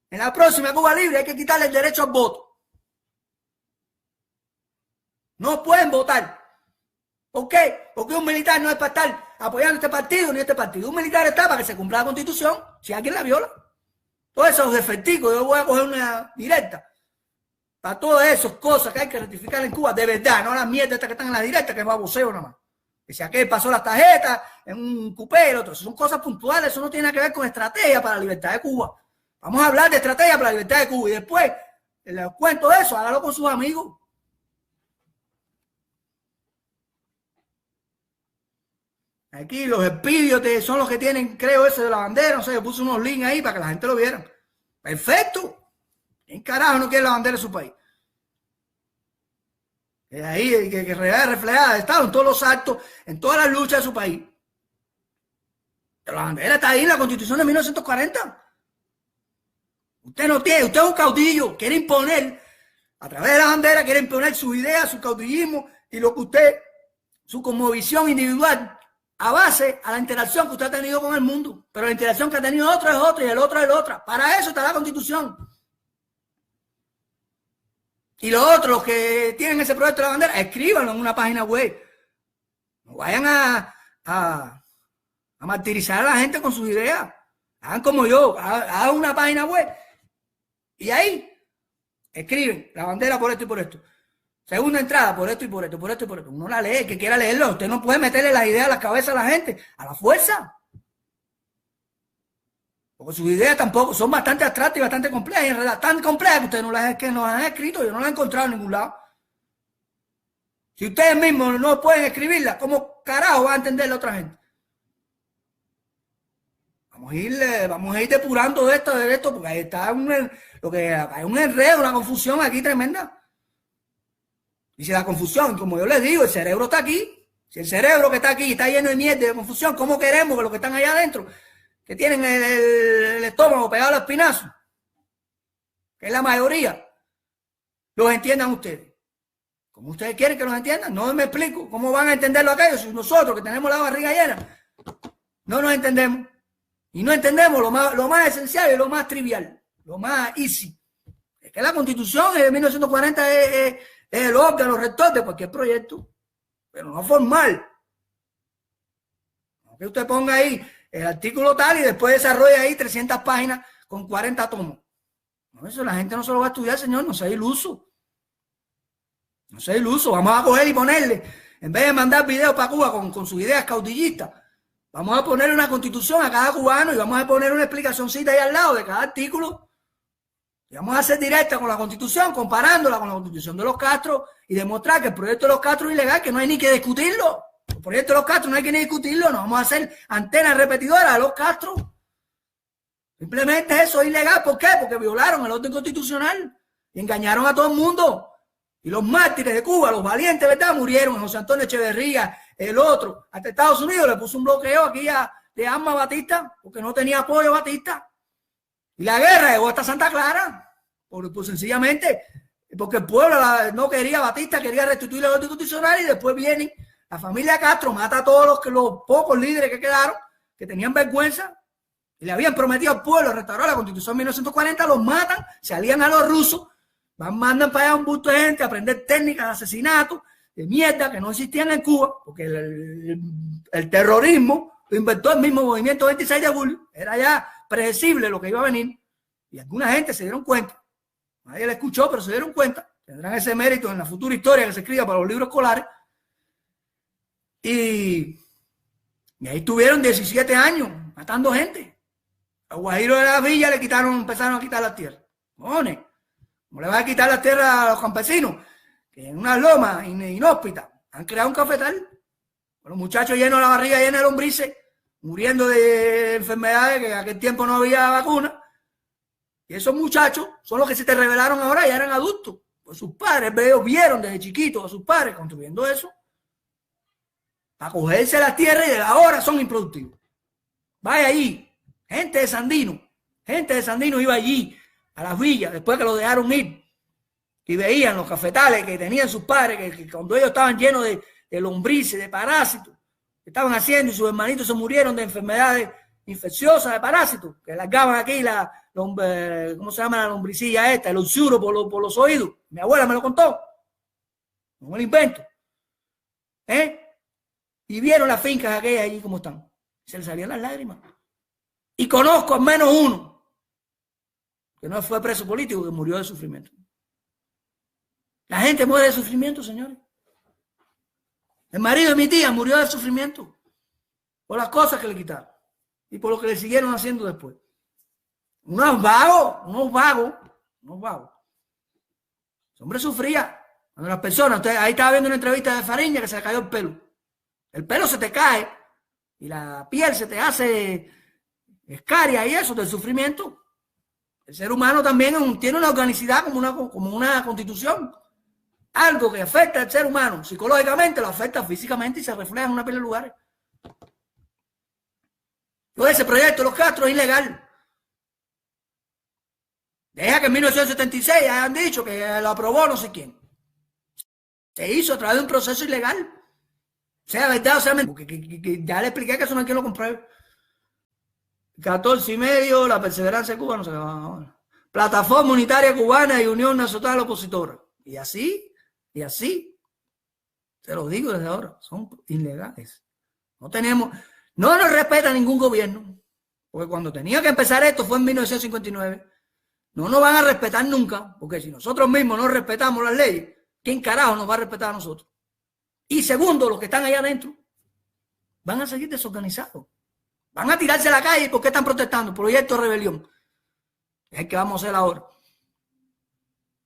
F: en la próxima Cuba Libre hay que quitarle el derecho al voto. No pueden votar. ¿Por qué? Porque un militar no es para estar apoyando este partido ni este partido. Un militar está para que se cumpla la Constitución si alguien la viola. Todos esos defecticos, yo voy a coger una directa. Para todas esas cosas que hay que rectificar en Cuba, de verdad, no las mierdas estas que están en la directa, que es baboseo nada más. Que si aquel pasó las tarjetas en un cupé, el otro. Son cosas puntuales, eso no tiene que ver con estrategia para la libertad de Cuba. Vamos a hablar de estrategia para la libertad de Cuba y después les cuento eso, hágalo con sus amigos. Aquí los espíritus son los que tienen, creo, ese de la bandera. No sé, yo puse unos links ahí para que la gente lo viera. Perfecto. ¿Quién carajo no quiere la bandera de su país? Es ahí que reflejada de Estado en todos los actos, en todas las luchas de su país. Pero la bandera está ahí en la Constitución de 1940. Usted no tiene, usted es un caudillo, quiere imponer, a través de la bandera, quiere imponer sus ideas, su caudillismo y lo que usted, su cosmovisión individual, a base a la interacción que usted ha tenido con el mundo. Pero la interacción que ha tenido otro es otra y el otro es otra. Para eso está la Constitución. Y los otros que tienen ese proyecto de la bandera, escríbanlo en una página web. No vayan a martirizar a la gente con sus ideas. Hagan como yo, hagan una página web. Y ahí escriben la bandera por esto y por esto. Segunda entrada, por esto y por esto, por esto y por esto. Uno la lee, que quiera leerlo. Usted no puede meterle las ideas a la cabeza a la gente, a la fuerza. Porque sus ideas tampoco son bastante abstractas y bastante complejas. Y en realidad tan complejas que ustedes no las han escrito. Yo no las he encontrado en ningún lado. Si ustedes mismos no pueden escribirlas, ¿cómo carajo va a entender la otra gente? Vamos a ir depurando de esto, porque ahí está hay un enredo, una confusión aquí tremenda. Y si la confusión, como yo les digo, el cerebro está aquí. Si el cerebro que está aquí está lleno de mierda, de confusión, ¿cómo queremos que los que están allá adentro, que tienen el estómago pegado al espinazo, que es la mayoría, los entiendan ustedes? ¿Cómo ustedes quieren que los entiendan? No me explico. ¿Cómo van a entenderlo aquellos si nosotros que tenemos la barriga llena no nos entendemos? Y no entendemos lo más esencial y lo más trivial, lo más easy. Es que la Constitución de 1940 es el órgano rector de cualquier proyecto, pero no formal. No que usted ponga ahí el artículo tal y después desarrolla ahí 300 páginas con 40 tomos. No, eso la gente no se lo va a estudiar, señor, no sea iluso. No sea iluso. Vamos a coger y ponerle, en vez de mandar videos para Cuba con sus ideas caudillistas, vamos a ponerle una constitución a cada cubano y vamos a poner una explicacióncita ahí al lado de cada artículo. Y vamos a hacer directa con la Constitución, comparándola con la Constitución de los Castro y demostrar que el proyecto de los Castro es ilegal, que no hay ni que discutirlo. El proyecto de los Castro no hay que ni discutirlo, no vamos a hacer antenas repetidoras de los Castro. Simplemente eso es ilegal. ¿Por qué? Porque violaron el orden constitucional y engañaron a todo el mundo. Y los mártires de Cuba, los valientes, ¿verdad? Murieron. José Antonio Echeverría, el otro. Hasta Estados Unidos le puso un bloqueo aquí de armas a Batista, porque no tenía apoyo a Batista. Y la guerra llegó hasta Santa Clara, pues sencillamente porque el pueblo no quería a Batista, quería restituir el orden constitucional, y después viene la familia Castro, mata a todos los pocos líderes que quedaron, que tenían vergüenza, y le habían prometido al pueblo restaurar la Constitución de 1940, los matan, se alían a los rusos, mandan para allá un busto de gente a aprender técnicas de asesinato, de mierda que no existían en Cuba, porque el terrorismo lo inventó el mismo movimiento 26 de julio, era ya predecible lo que iba a venir, y alguna gente se dieron cuenta, nadie le escuchó, pero se dieron cuenta, tendrán ese mérito en la futura historia que se escriba para los libros escolares, y ahí estuvieron 17 años matando gente. A Guajiro de la Villa empezaron a quitar las tierras. Cojones, ¿cómo le van a quitar las tierras a los campesinos? Que en unas lomas inhóspitas han creado un cafetal, con los muchachos llenos de la barriga, llena de lombrices, muriendo de enfermedades que en aquel tiempo no había vacuna. Y esos muchachos son los que se te revelaron ahora, ya eran adultos. Pues sus padres vieron desde chiquitos a sus padres construyendo eso para cogerse las tierras, y de ahora son improductivos. Vaya ahí, gente de Sandino, Gente de Sandino iba allí, a las villas, después que lo dejaron ir, y veían los cafetales que tenían sus padres, que cuando ellos estaban llenos de lombrices, de parásitos, que estaban haciendo, y sus hermanitos se murieron de enfermedades infecciosas, de parásitos, que largaban aquí ¿cómo se llama la lombricilla esta? El oxuro por los oídos. Mi abuela me lo contó. No me lo invento. Y vieron las fincas aquellas allí como están. Se les salían las lágrimas. Y conozco al menos uno que no fue preso político, que murió de sufrimiento. La gente muere de sufrimiento, señores. El marido de mi tía murió de sufrimiento por las cosas que le quitaron y por lo que le siguieron haciendo después. Unos vagos. Ese hombre sufría. Cuando las personas, usted ahí estaba viendo una entrevista de Fariña que se le cayó el pelo. El pelo se te cae y la piel se te hace escaria y eso del sufrimiento. El ser humano también tiene una organicidad como una constitución. Algo que afecta al ser humano psicológicamente lo afecta físicamente y se refleja en una pila de lugares. Todo ese proyecto de los Castro es ilegal. Deja que en 1976 hayan dicho que lo aprobó no sé quién. Se hizo a través de un proceso ilegal. Sea verdad o sea mentira. Porque ya le expliqué que eso no hay quien lo compruebe. 14,5, la perseverancia de Cuba, no sé qué. Plataforma Unitaria Cubana y Unión Nacional Opositora. Y así, te lo digo desde ahora, son ilegales. No nos respeta ningún gobierno. Porque cuando tenía que empezar esto fue en 1959. No nos van a respetar nunca, porque si nosotros mismos no respetamos las leyes, ¿quién carajo nos va a respetar a nosotros? Y segundo, los que están allá adentro van a seguir desorganizados. Van a tirarse a la calle. ¿Por qué están protestando? Proyecto de rebelión. Es el que vamos a hacer ahora.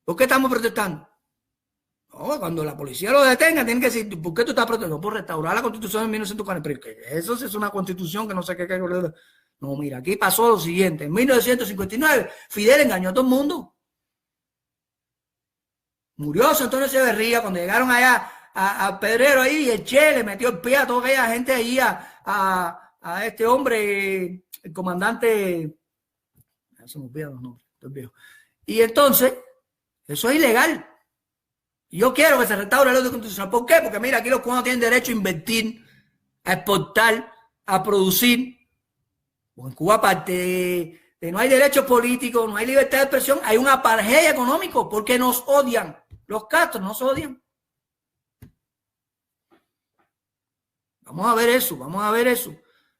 F: ¿Por qué estamos protestando? No, cuando la policía lo detenga, tienen que decir, ¿por qué tú estás protestando? Por restaurar la constitución de 1940. Pero eso es una constitución que no sé qué. No, mira, aquí pasó lo siguiente. En 1959, Fidel engañó a todo el mundo. Murió José Antonio Echeverría cuando llegaron allá a Pedrero ahí y el Che le metió el pie a toda aquella gente ahí, a este hombre, el comandante, se me olvidan los nombres, estoy viejo. Y entonces, eso es ilegal. Yo quiero que se restaure el orden constitucional. ¿Por qué? Porque mira, aquí los cubanos tienen derecho a invertir, a exportar, a producir. En Cuba, aparte de no hay derechos políticos, no hay libertad de expresión, hay un apartheid económico porque nos odian. Los Castro nos odian. Vamos a ver eso.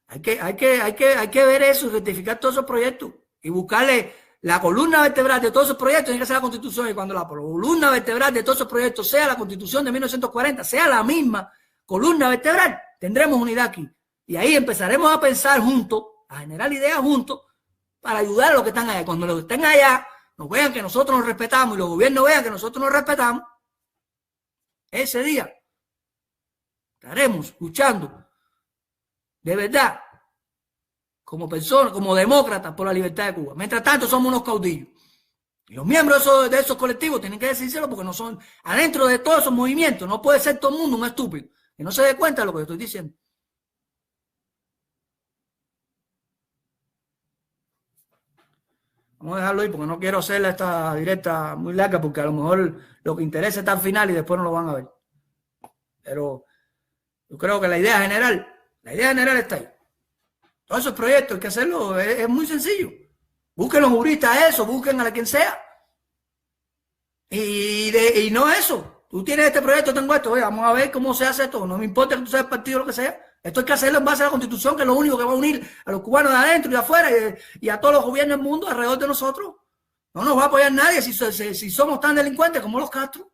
F: Hay que ver eso y rectificar todos esos proyectos y buscarle la columna vertebral de todos esos proyectos. Tiene que ser la Constitución, y cuando la columna vertebral de todos esos proyectos sea la Constitución de 1940, sea la misma columna vertebral, tendremos unidad aquí. Y ahí empezaremos a pensar juntos, a generar ideas juntos para ayudar a los que están allá. Cuando los que estén allá nos vean que nosotros nos respetamos y los gobiernos vean que nosotros nos respetamos, ese día estaremos luchando de verdad como personas, como demócratas por la libertad de Cuba. Mientras tanto somos unos caudillos. Y los miembros de esos colectivos tienen que decírselo porque no son, adentro de todos esos movimientos, no puede ser todo el mundo un estúpido que no se dé cuenta de lo que yo estoy diciendo. Vamos a dejarlo ahí porque no quiero hacerle esta directa muy larga porque a lo mejor lo que interesa está al final y después no lo van a ver. Pero yo creo que la idea general está ahí. Todos esos proyectos hay que hacerlo, es muy sencillo. Busquen los juristas eso, busquen a quien sea. Y no eso. Tú tienes este proyecto, tengo esto, oye, vamos a ver cómo se hace esto. No me importa que tú seas partido o lo que sea. Esto hay que hacerlo en base a la Constitución, que es lo único que va a unir a los cubanos de adentro y de afuera y a todos los gobiernos del mundo alrededor de nosotros. No nos va a apoyar nadie si somos tan delincuentes como los Castro.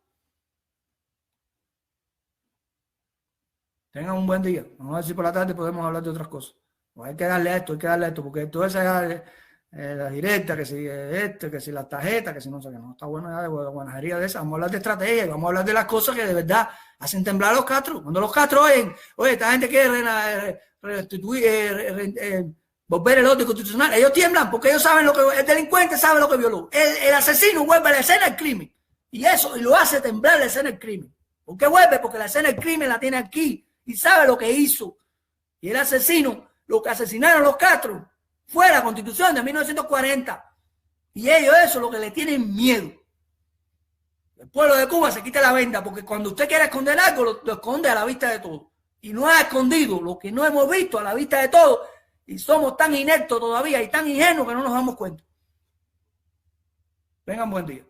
F: Tengan un buen día. Vamos a ver si por la tarde podemos hablar de otras cosas. Pues hay que darle a esto, porque toda esa la directa, que si las tarjetas, que si no sé qué, no está bueno ya de guanajería de esa. Vamos a hablar de estrategia, vamos a hablar de las cosas que de verdad hacen temblar a los Castro. Cuando los Castro oye, esta gente quiere restituir, volver el orden constitucional, ellos tiemblan porque ellos saben el delincuente sabe lo que violó. El asesino vuelve a la escena del crimen y lo hace temblar la escena del crimen. ¿Por qué vuelve? Porque la escena del crimen la tiene aquí y sabe lo que hizo. Y el asesino, lo que asesinaron los Castro,
H: Fue la Constitución de 1940. Y ellos eso es lo que le tienen miedo. El pueblo de Cuba se quita la venda, porque cuando usted quiere esconder algo, lo esconde a la vista de todos. Y no ha escondido lo que no hemos visto a la vista de todos. Y somos tan ineptos todavía y tan ingenuos que no nos damos cuenta. Vengan, buen día.